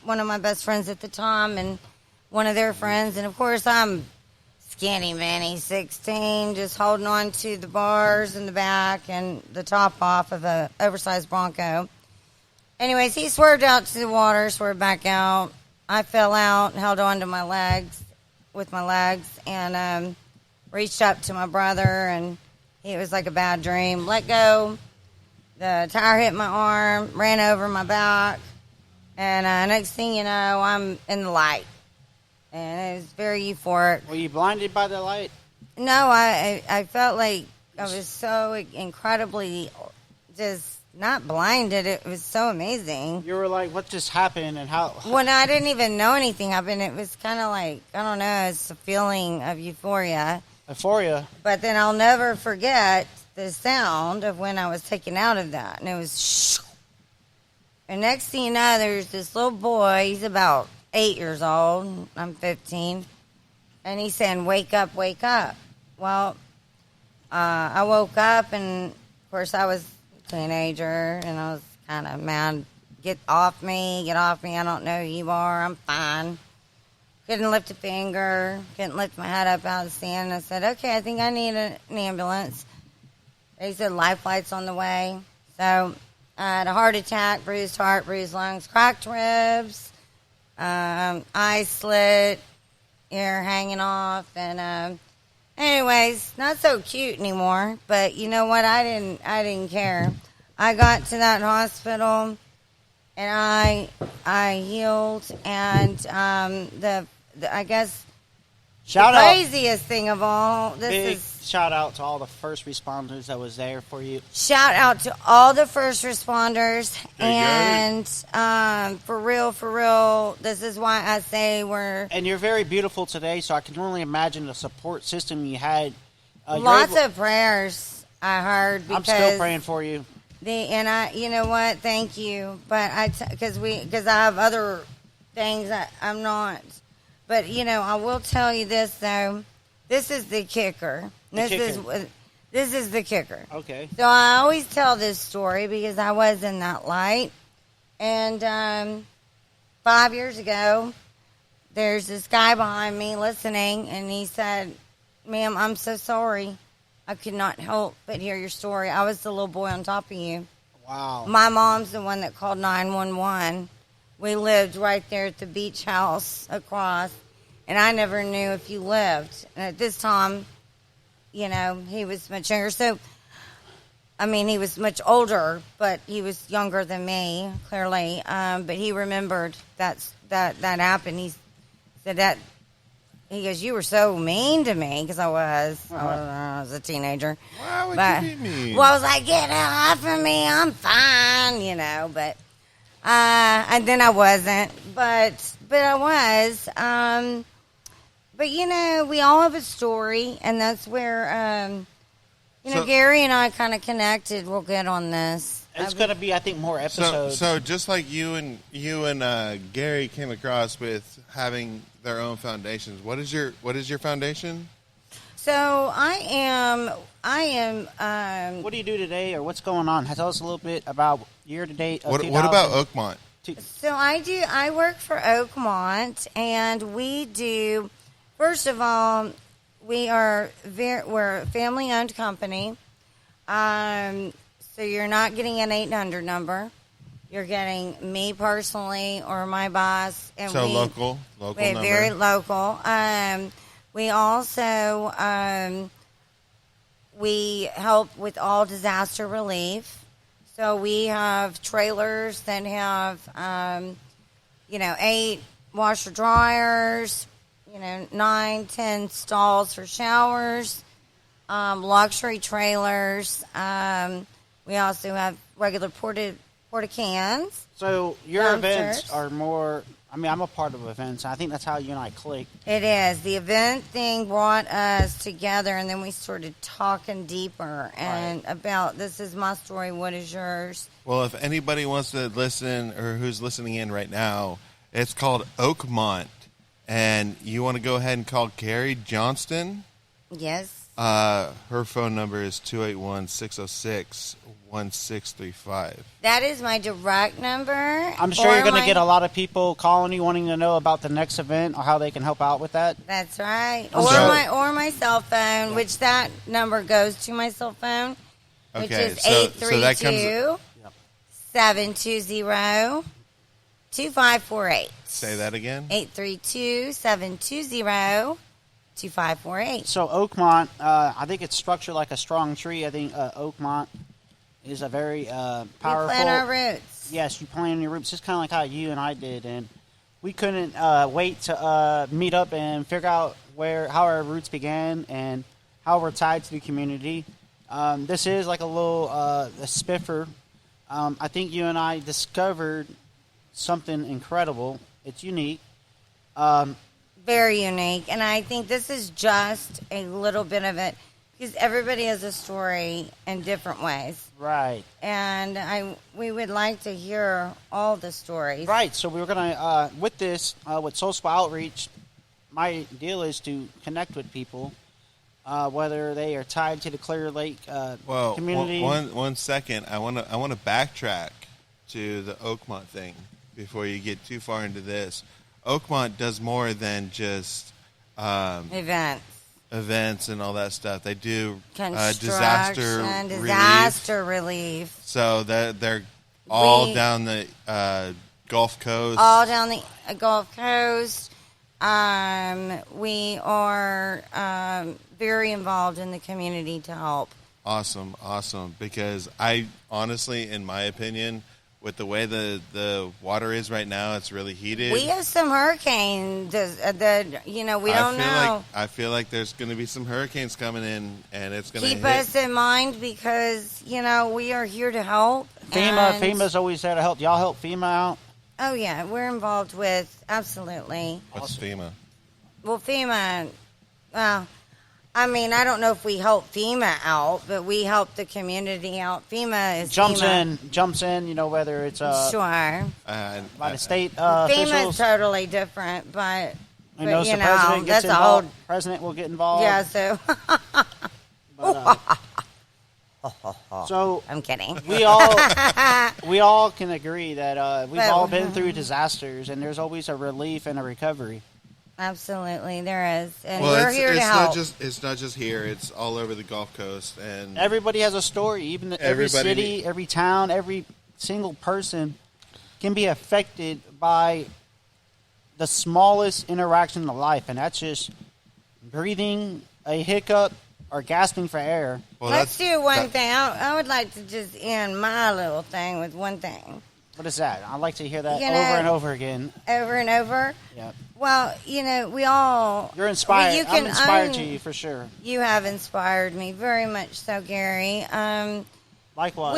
one of my best friends at the time, and one of their friends, and of course I'm skinny Manny, 16, just holding on to the bars in the back and the top off of a oversized Bronco. Anyways, he swerved out to the water, swerved back out. I fell out, held on to my legs with my legs, and reached up to my brother, and it was like a bad dream. Let go. The tire hit my arm, ran over my back, and next thing you know, I'm in the light. And it was very euphoric. Were you blinded by the light? No, I felt like I was so incredibly just not blinded. It was so amazing. You were like, what just happened and how? When I didn't even know anything happened, it was kind of like, I don't know, it's a feeling of euphoria. Euphoria. But then I'll never forget the sound of when I was taken out of that. And it was shh. And next thing you know, there's this little boy. He's about 8 years old. I'm 15. And he's saying, wake up, wake up. Well, I woke up, and, of course, I was a teenager, and I was kind of mad. Get off me, I don't know who you are, I'm fine. Couldn't lift a finger, couldn't lift my head up out of the sand. I said, okay, I think I need an ambulance. They said life flight's on the way. So I had a heart attack, bruised heart, bruised lungs, cracked ribs, eye slit, ear hanging off, and anyways, not so cute anymore. But you know what? I didn't care. I got to that hospital, and I healed, and I guess Shout the out. craziest thing of all, Big shout out to all the first responders that was there for you. Shout out to all the first responders, and for real, this is why I say we're And you're very beautiful today, so I can only imagine the support system you had. lots of prayers. I heard because I'm still praying for you. you know what? Thank you, but because I have other things that I'm not. But you know, I will tell you this though. This is the kicker. This is the kicker. Okay. So I always tell this story because I was in that light. And 5 years ago, there's this guy behind me listening, and he said, ma'am, I'm so sorry. I could not help but hear your story. I was the little boy on top of you. Wow. My mom's the one that called 911. We lived right there at the beach house across, and I never knew if you lived. And at this time, you know, he was much younger. So, I mean, he was much older, but he was younger than me, clearly. But he remembered that happened. He said that. He goes, you were so mean to me, because I was a teenager. Why would you be mean? Well, I was like, get off of me, I'm fine, you know, but, and then I wasn't, but I was, but you know, we all have a story, and that's where, you know, So- Gary and I kind of connected real good on this. It's going to be, I think, more episodes. So just like you and Gary came across with having their own foundations, what is your foundation? So I am. What do you do today, or what's going on? Tell us a little bit about year to date. What about Oakmont? So I work for Oakmont, and we do. First of all, we're a family-owned company. So you're not getting an 800 number. You're getting me personally or my boss. And So local we're number. very local. We also we help with all disaster relief. So we have trailers that have 8 washer dryers, 9, 10 stalls for showers, luxury trailers. We also have regular porta cans. So your Downstairs. events are more. I mean, I'm a part of events. I think that's how you and I click. It is. The event thing brought us together, and then we started talking deeper and about this is my story, what is yours? Well, if anybody wants to listen or who's listening in right now, it's called Oakmont. And you want to go ahead and call Gary Johnston? Yes. Her phone number is 281-606-1635. That is my direct number. I'm sure or you're going to my- get a lot of people calling you wanting to know about the next event or how they can help out with that. That's right. So- Or my cell phone, which that number goes to my cell phone, which Okay, is so that comes- 832-720-2548. Say that again. 832-720-2548. So Oakmont, I think it's structured like a strong tree. I think Oakmont is a very powerful. We plant our roots. Yes, you plant your roots, just kind of like how you and I did, and we couldn't wait to meet up and figure out how our roots began and how we're tied to the community. This is like a little a spiffer. I think you and I discovered something incredible. It's unique. Very unique. And I think this is just a little bit of it because everybody has a story in different ways. Right. And we would like to hear all the stories. Right. So we're going to, with this, with Social Outreach, my deal is to connect with people, whether they are tied to the Clear Lake Well, community. one second. I want to backtrack to the Oakmont thing before you get too far into this. Oakmont does more than just events and all that stuff. They do disaster relief. So they're all down the Gulf Coast. All down the Gulf Coast. We are very involved in the community to help. Awesome. Because I honestly, in my opinion, with the way the water is right now, it's really heated. We have some hurricanes that, we don't know. I feel like there's going to be some hurricanes coming in, and it's going to Keep us in mind because, we are here to help. and- FEMA's always there to help. Y'all help FEMA out? Oh, yeah, we're involved with, absolutely. What's FEMA? Well, FEMA, I don't know if we help FEMA out, but we help the community out. FEMA is Jumps FEMA. in, whether it's Sure. by the state FEMA is officials. totally different, but I know, so president gets that's a involved. whole, President will get involved. yeah, so So I'm kidding. we all can agree that we've all been through disasters, and there's always a relief and a recovery. Absolutely, there is, and Well, we're here to help. It's not just here. It's all over the Gulf Coast, and Everybody has a story. Even every Everybody city, every town, every single person can be affected by the smallest interaction in life, and that's just breathing, a hiccup, or gasping for air. well, Let's that's- do one that- thing. I would like to just end my little thing with one thing, What is that? I like to hear that You over know- and over again. over and over. Yeah, Well, we all. you're inspired. You I'm can inspired own- to you for sure. You have inspired me very much, so Gary. Likewise.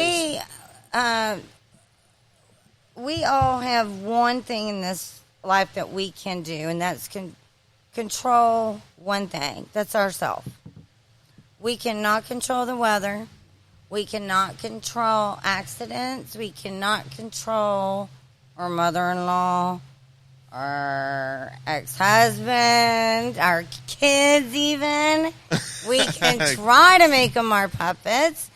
We all have one thing in this life that we can do, and that's control one thing. That's ourselves. We cannot control the weather. We cannot control accidents. We cannot control our mother-in-law, our ex-husband, our kids even. We can try to make them our puppets.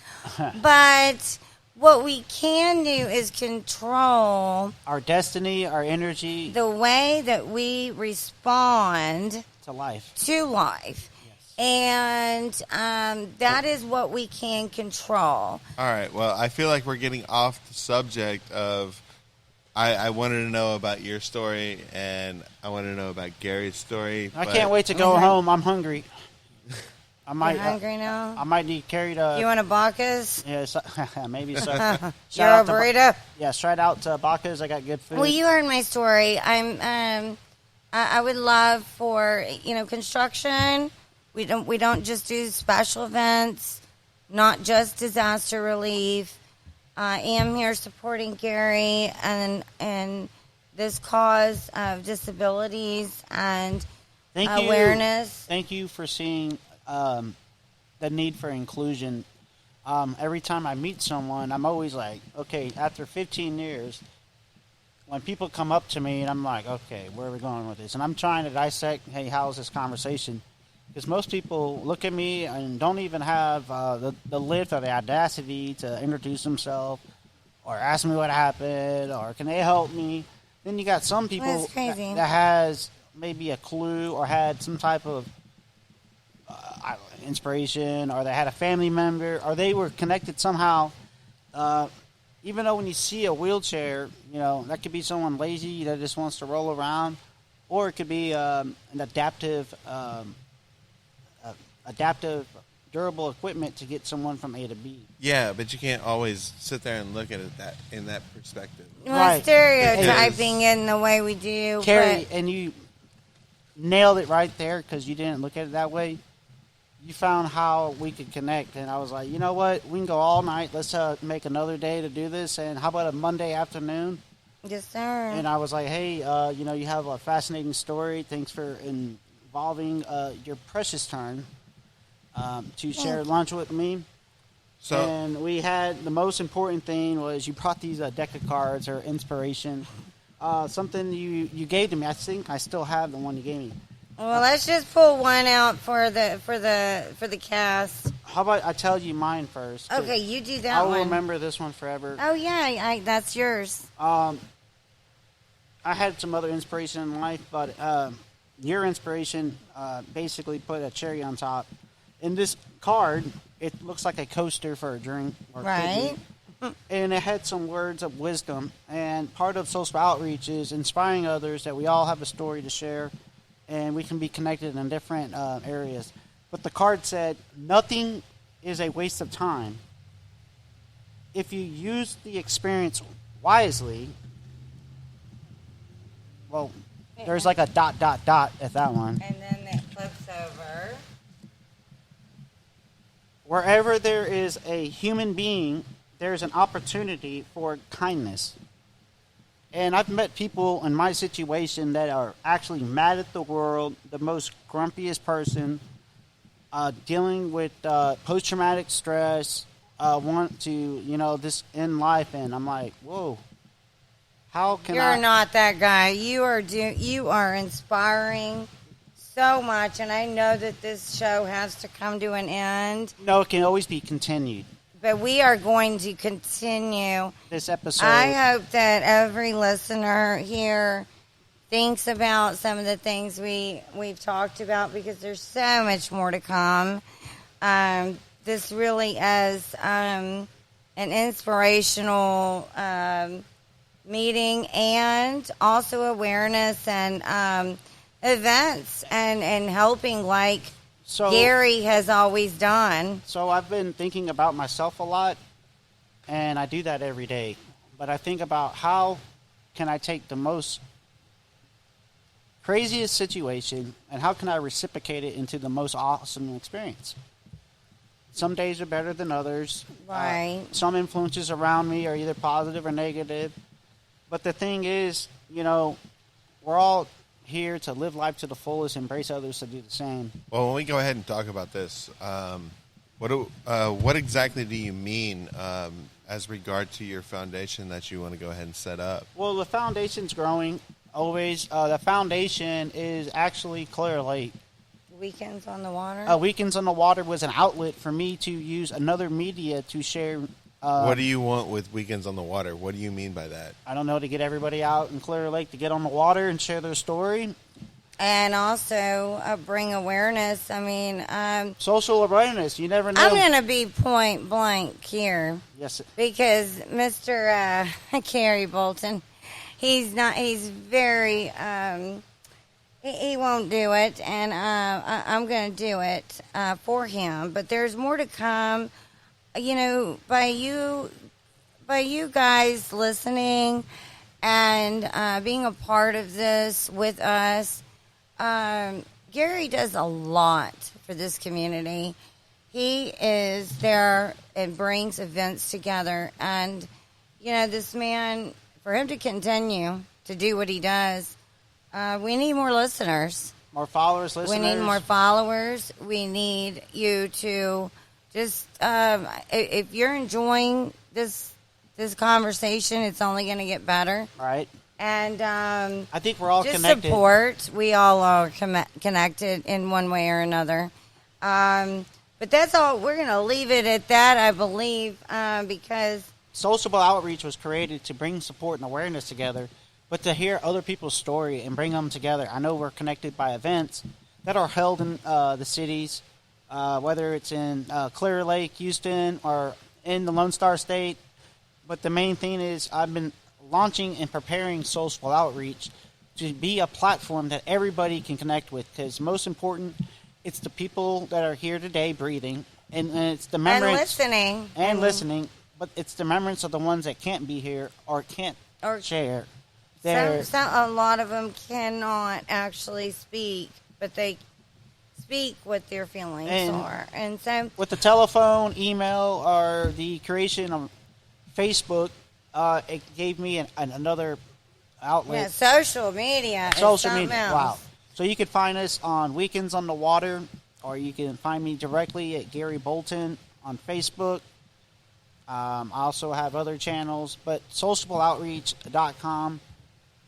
But what we can do is control Our destiny, our energy the way that we respond to life. to life. And that is what we can control. All right. Well, I feel like we're getting off the subject of. I wanted to know about your story, and I wanted to know about Gary's story. I but- can't wait to go home. I'm hungry. I You might. hungry now? I might need carried. You want a Bacchus? Yeah, so, maybe so. You're Shout a out to burrito? Yeah, straight out to Bacchus. I got good food. Well, you heard my story. I would love for construction. We don't just do special events, not just disaster relief. I am here supporting Gary and this cause of disabilities and Thank awareness. Thank you for seeing the need for inclusion. Every time I meet someone, I'm always like, okay, after 15 years, when people come up to me and I'm like, okay, where are we going with this? And I'm trying to dissect, hey, how's this conversation? Because most people look at me and don't even have the lift or the audacity to introduce themselves or ask me what happened or can they help me. Then you got some people That's crazy. that has maybe a clue or had some type of inspiration, or they had a family member, or they were connected somehow. Even though when you see a wheelchair, that could be someone lazy that just wants to roll around, or it could be an adaptive, durable equipment to get someone from A to B. Yeah, but you can't always sit there and look at it in that perspective. We're Right. stereotyping in the way we do. Carrie, but and you nailed it right there because you didn't look at it that way. You found how we could connect, and I was like, you know what? We can go all night. Let's make another day to do this, and how about a Monday afternoon? yes, sir. And I was like, hey, you have a fascinating story. Thanks for involving your precious time to share lunch with me. So And we had the most important thing was you brought these deck of cards or inspiration. Something you gave to me. I think I still have the one you gave me. Well, let's just pull one out for the cast. How about I tell you mine first? 'Cause Okay, you do that I will one. remember this one forever. Oh yeah, that's yours. I had some other inspiration in life, but your inspiration basically put a cherry on top. In this card, it looks like a coaster for a drink. Or Right. cookie. And it had some words of wisdom. And part of social outreach is inspiring others that we all have a story to share, and we can be connected in different areas. But the card said, nothing is a waste of time. If you use the experience wisely, well, there's like a ... at that one. And then it flips over. Wherever there is a human being, there's an opportunity for kindness. And I've met people in my situation that are actually mad at the world, the most grumpiest person, dealing with post-traumatic stress, want to, this end life. And I'm like, whoa, how can You're I... not that guy. You are inspiring so much, and I know that this show has to come to an end, No, it can always be continued. but we are going to continue. This episode... I hope that every listener here thinks about some of the things we've talked about, because there's so much more to come. This really is an inspirational meeting, and also awareness and events and helping like So- Gary has always done. So I've been thinking about myself a lot, and I do that every day. But I think about how can I take the most craziest situation and how can I reciprocate it into the most awesome experience. Some days are better than others. Right. Some influences around me are either positive or negative. But the thing is, we're all here to live life to the fullest, embrace others to do the same. Well, when we go ahead and talk about this, what exactly do you mean as regard to your foundation that you want to go ahead and set up? Well, the foundation's growing. Always. The foundation is actually Clear Lake. Weekends on the Water. Weekends on the Water was an outlet for me to use another media to share. What do you want with Weekends on the Water? What do you mean by that? I don't know, to get everybody out in Clear Lake to get on the water and share their story. And also bring awareness. I mean, Social awareness. You never know. I'm going to be point blank here. Yes. Because Mr. Kerry Bolton, he's very, he won't do it, and I'm going to do it for him. But there's more to come, by you guys listening and being a part of this with us. Gary does a lot for this community. He is there and brings events together. And, this man, for him to continue to do what he does, we need more listeners. More followers, listeners. We need more followers. We need you to just, if you're enjoying this conversation, it's only going to get better. Right. And I think we're all just connected. Support. We all are connected in one way or another. But that's all. We're going to leave it at that, I believe, because Sociable Outreach was created to bring support and awareness together, but to hear other people's story and bring them together. I know we're connected by events that are held in the cities, whether it's in Clear Lake, Houston, or in the Lone Star State. But the main thing is I've been launching and preparing Sociable Outreach to be a platform that everybody can connect with, because most important, it's the people that are here today breathing, and it's the remembrance and listening, but it's the remembrance of the ones that can't be here or can't share. A lot of them cannot actually speak, but they speak what their feelings are. And so, with the telephone, email, or the creation of Facebook, it gave me another outlet. Yeah, social media. Social media. Else. Wow. So you can find us on Weekends on the Water, or you can find me directly at Gary Bolton on Facebook. I also have other channels, but sociableoutreach.com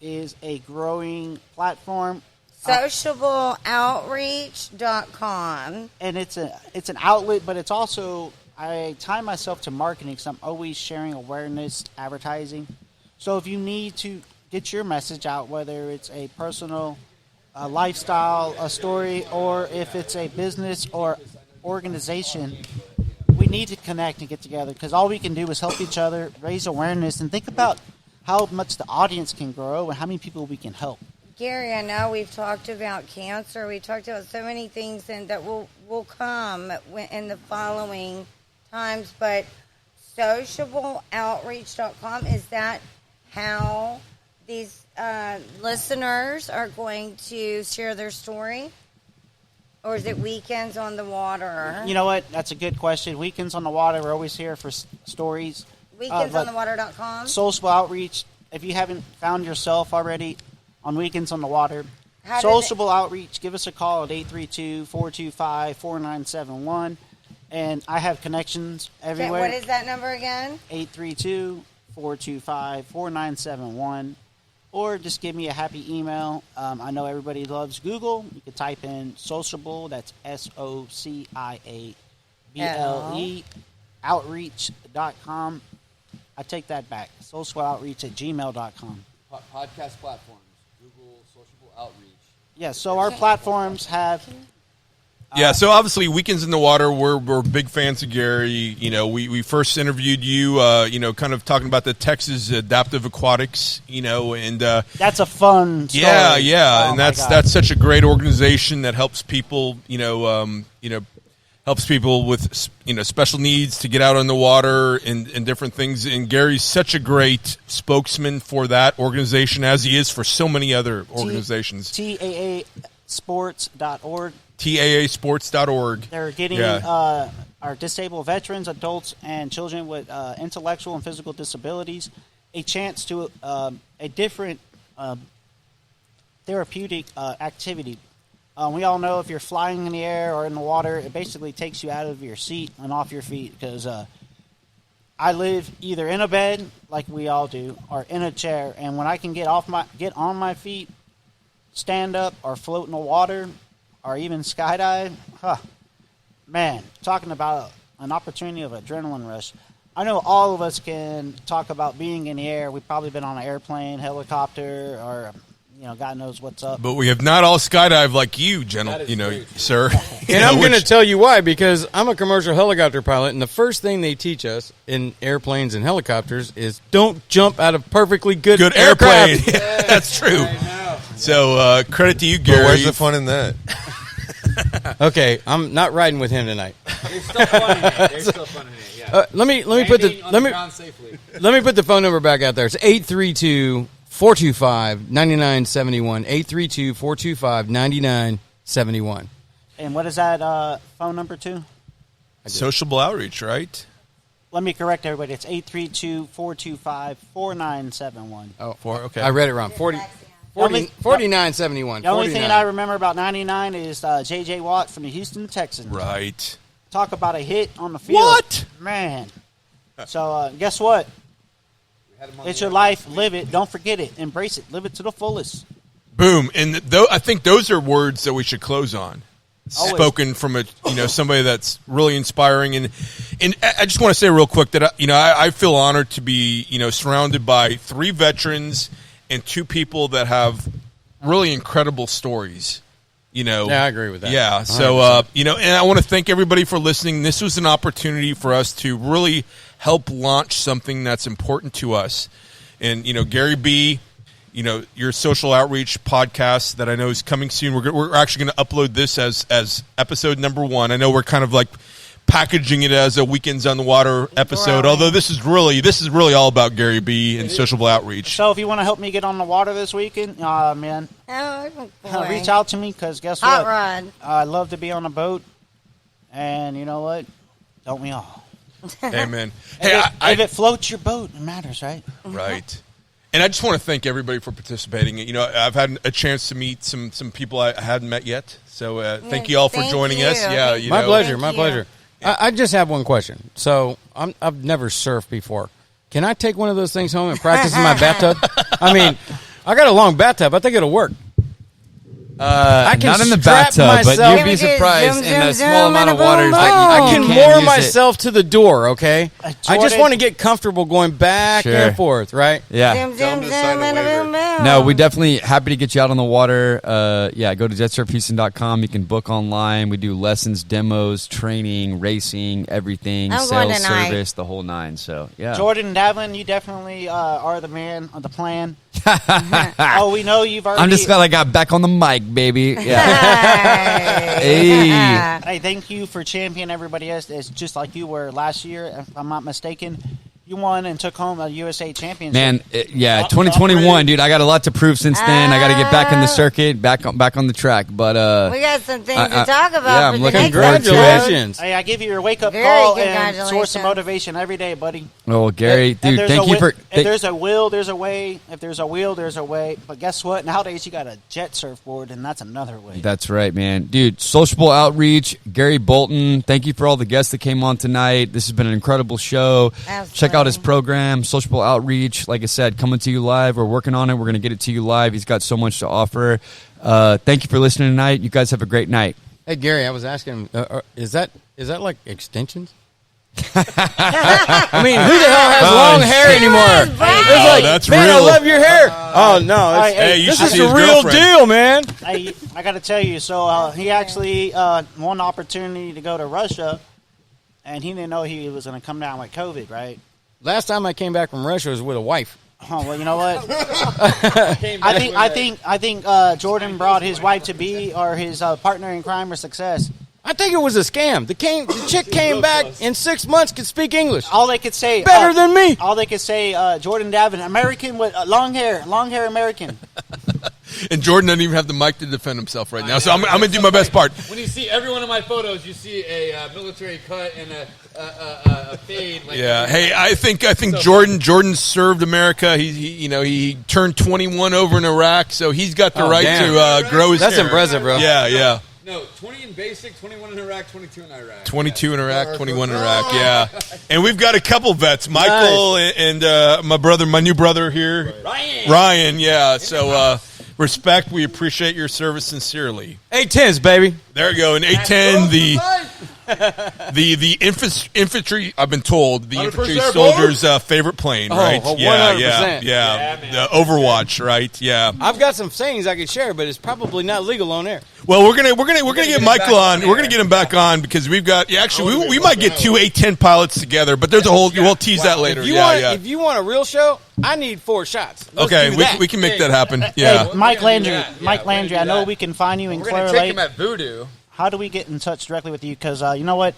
is a growing platform. Sociableoutreach.com. And it's an outlet, but it's also, I tie myself to marketing because I'm always sharing awareness, advertising. So if you need to get your message out, whether it's a personal lifestyle, a story, or if it's a business or organization, we need to connect and get together, because all we can do is help each other, raise awareness, and think about how much the audience can grow and how many people we can help. Gary, I know we've talked about cancer. We talked about so many things and that will come in the following times, but sociableoutreach.com, is that how these listeners are going to share their story? Or is it Weekends on the Water? You know what? That's a good question. Weekends on the Water, we're always here for stories. Weekendsonthewater.com? Sociable Outreach, if you haven't found yourself already on Weekends on the Water, Sociable Outreach, give us a call at 832-425-4971. And I have connections everywhere. What is that number again? 832-425-4971. Or just give me a happy email. I know everybody loves Google. You can type in Sociable, that's SOCIABLE, outreach.com. I take that back. sociableoutreach@gmail.com. Podcast platforms, Google, Sociable Outreach. Yeah, so our platforms have... Yeah, so obviously, Weekends in the Water, we're big fans of Gary. You know, we first interviewed you, kind of talking about the Texas Adaptive Aquatics, and... that's a fun story. Yeah, Oh, and that's such a great organization that helps people, helps people with, special needs to get out on the water and different things. And Gary's such a great spokesman for that organization, as he is for so many other organizations. TAAsports.org. TAAsports.org. They're getting our disabled veterans, adults, and children with intellectual and physical disabilities a chance to a different therapeutic activity. We all know if you're flying in the air or in the water, it basically takes you out of your seat and off your feet, because I live either in a bed, like we all do, or in a chair. And when I can get on my feet, stand up, or float in the water, or even skydive, man, talking about an opportunity of adrenaline rush. I know all of us can talk about being in the air. We've probably been on an airplane, helicopter, or God knows what's up. But we have not all skydived like you, sir. And I'm going to tell you why, because I'm a commercial helicopter pilot, and the first thing they teach us in airplanes and helicopters is don't jump out of perfectly good airplane. aircraft. Yeah, that's true. So credit to you, Gary. But where's the fun in that? Okay, I'm not riding with him tonight. There's still fun in it. There's still fun in it. Yeah. Let me put the phone number back out there. It's 832-425-9971. 832-425-9971. And what is that phone number to? Sociable outreach, right? Let me correct everybody. It's 832-425-4971. Oh, okay. I read it wrong. 4971. The only thing I remember about 99 is J.J. Watt from the Houston Texans. Right. Talk about a hit on the field. What? Man. So guess what? It's your life. Live it. Don't forget it. Embrace it. Live it to the fullest. Boom. And I think those are words that we should close on. Always. Spoken from somebody that's really inspiring, and I just want to say real quick that I feel honored to be surrounded by 3 veterans and 2 people that have really incredible stories. Yeah, I agree with that. Yeah, so and I want to thank everybody for listening. This was an opportunity for us to really help launch something that's important to us. And Gary B, your social outreach podcast that I know is coming soon. We're actually going to upload this as episode number 1. I know we're kind of like packaging it as a Weekends on the Water episode, although this is really all about Gary B and social outreach. So if you want to help me get on the water this weekend, man, reach out to me, because guess Hot what? rod. I love to be on a boat, and you know what? Don't we all? Amen. If it floats your boat, it matters, right? Right. And I just want to thank everybody for participating. I've had a chance to meet some people I hadn't met yet. So thank you all for joining us. Yeah, my pleasure. My pleasure. I just have one question. So I've never surfed before. Can I take one of those things home and practice in my bathtub? I mean, I got a long bathtub. I think it'll work. I can not in the strap bathtub, but myself- you'd be surprised Zoom, in zoom, the zoom, small amount of boom, waters boom, that I can you moor use myself to the door, okay? I just Jordan- want to get comfortable going back Sure. and forth, right? Yeah. Zoom, Tell 'em zoom, to sign zoom, a and a waiver. boom, boom. No, we definitely happy to get you out on the water. Go to jetsurfhouston.com. You can book online. We do lessons, demos, training, racing, everything, I'm going sales, tonight. service, the whole 9. So, yeah. Jordan Davlin, you definitely are the man on the plan. Oh, we know you've already. I'm just glad I got back on the mic, baby. Yeah. Hey. Hey, thank you for championing everybody else. It's just like you were last year, if I'm not mistaken. You won and took home a USA championship. Man, 2021, dude. I got a lot to prove since then. I got to get back in the circuit, back on the track. But We got some things to I- talk about. yeah, I'm for the looking next forward to it. episode. Congratulations. Hey, I give you your wake-up Very call and congratulations. source of motivation every day, buddy. oh, Gary, If dude, there's thank a you wi- for. If there's a will, there's a way. If there's a wheel, there's a way. But guess what? Nowadays, you got a jet surfboard, and that's another way. That's right, man. Dude, Sociable Outreach, Gary Bolton, thank you for all the guests that came on tonight. This has been an incredible show. Absolutely. Check out his program, Sociable Outreach. Like I said, coming to you live. We're working on it. We're going to get it to you live. He's got so much to offer. Thank you for listening tonight. You guys have a great night. Hey, Gary, I was asking, is that like extensions? I mean, who the hell has long hair anymore? was right. It's like, That's man, real. I love your hair. Oh, no. It's, Hey, you this should is see the his real girlfriend. deal, man. I got to tell you. So he actually won the opportunity to go to Russia, and he didn't know he was going to come down with COVID, right? Last time I came back from Russia was with a wife. Oh well, you know what? I think Jordan brought his wife to be or his partner in crime or success. I think it was a scam. The chick came back in 6 months, could speak English. All they could say Better than me. All they could say, Jordan Davin, American with long hair American. And Jordan doesn't even have the mic to defend himself right now, so I'm going to do my best part. When you see every one of my photos, you see a military cut and a fade. Like Yeah. Hey, I think Jordan served America. He turned 21 over in Iraq, so he's got the right damn. to grow his That's hair. impressive, bro. Yeah. No, 20 in basic, 21 in Iraq, 22 in Iraq. 22 in Iraq, 21 in Iraq, yeah. And we've got a couple vets, Michael and my new brother here, Ryan, yeah. So respect, we appreciate your service sincerely. 810s, baby. There you go, and 810, the infantry. I've been told the infantry soldier's favorite plane, right? 100%. Yeah. The Overwatch, right? Yeah. I've got some sayings I could share, but it's probably not legal on air. Well, we're gonna get Michael on. We're gonna get him back on because we've got. Yeah, actually, we might get two 810 pilots together, but there's a whole. We'll tease that later. If you want a real show, I need 4 shots. Let's Okay, do that. we can make that happen. Yeah. Hey, Mike Landry. Yeah, Mike we're Landry, gonna I do know that. we can find you in We're Clear going to take Lake. him at Voodoo. How do we get in touch directly with you? Because you know what?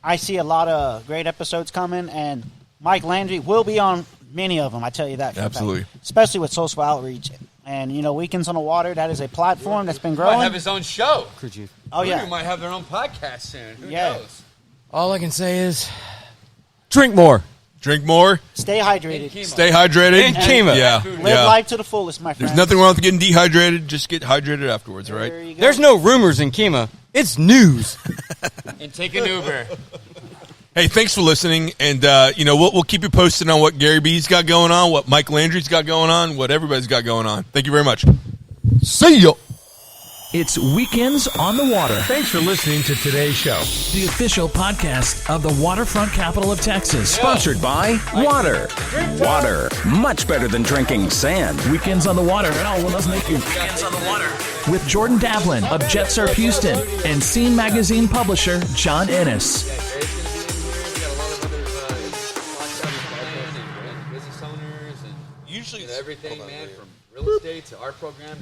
I see a lot of great episodes coming, and Mike Landry will be on many of them. I tell you that. for a fact. Absolutely. Especially with social outreach. And, Weekends on the Water, that is a platform that's been Might growing. have his own show. Oh, yeah. Voodoo might have their own podcast soon. Who Yeah. knows? All I can say is drink more. Drink more. Stay hydrated. Chemo. Stay hydrated. And chemo. Yeah. Live life to the fullest, my friend. There's nothing wrong with getting dehydrated. Just get hydrated afterwards, right? There you go. There's no rumors in Kima. It's news. And take an Uber. Hey, thanks for listening, and we'll keep you posted on what Gary B's got going on, what Mike Landry's got going on, what everybody's got going on. Thank you very much. See ya. It's Weekends on the Water, Thanks for listening to today's show. the official podcast of the waterfront capital of Texas. Sponsored by Water. Water. Much better than drinking sand. Weekends on the Water. Oh, well, let's make you Weekends on the Water. With Jordan Davlin of JetSurf Houston and Scene Magazine publisher John Ennis. We got a lot of other business owners and Usually everything, man, from real estate to our program.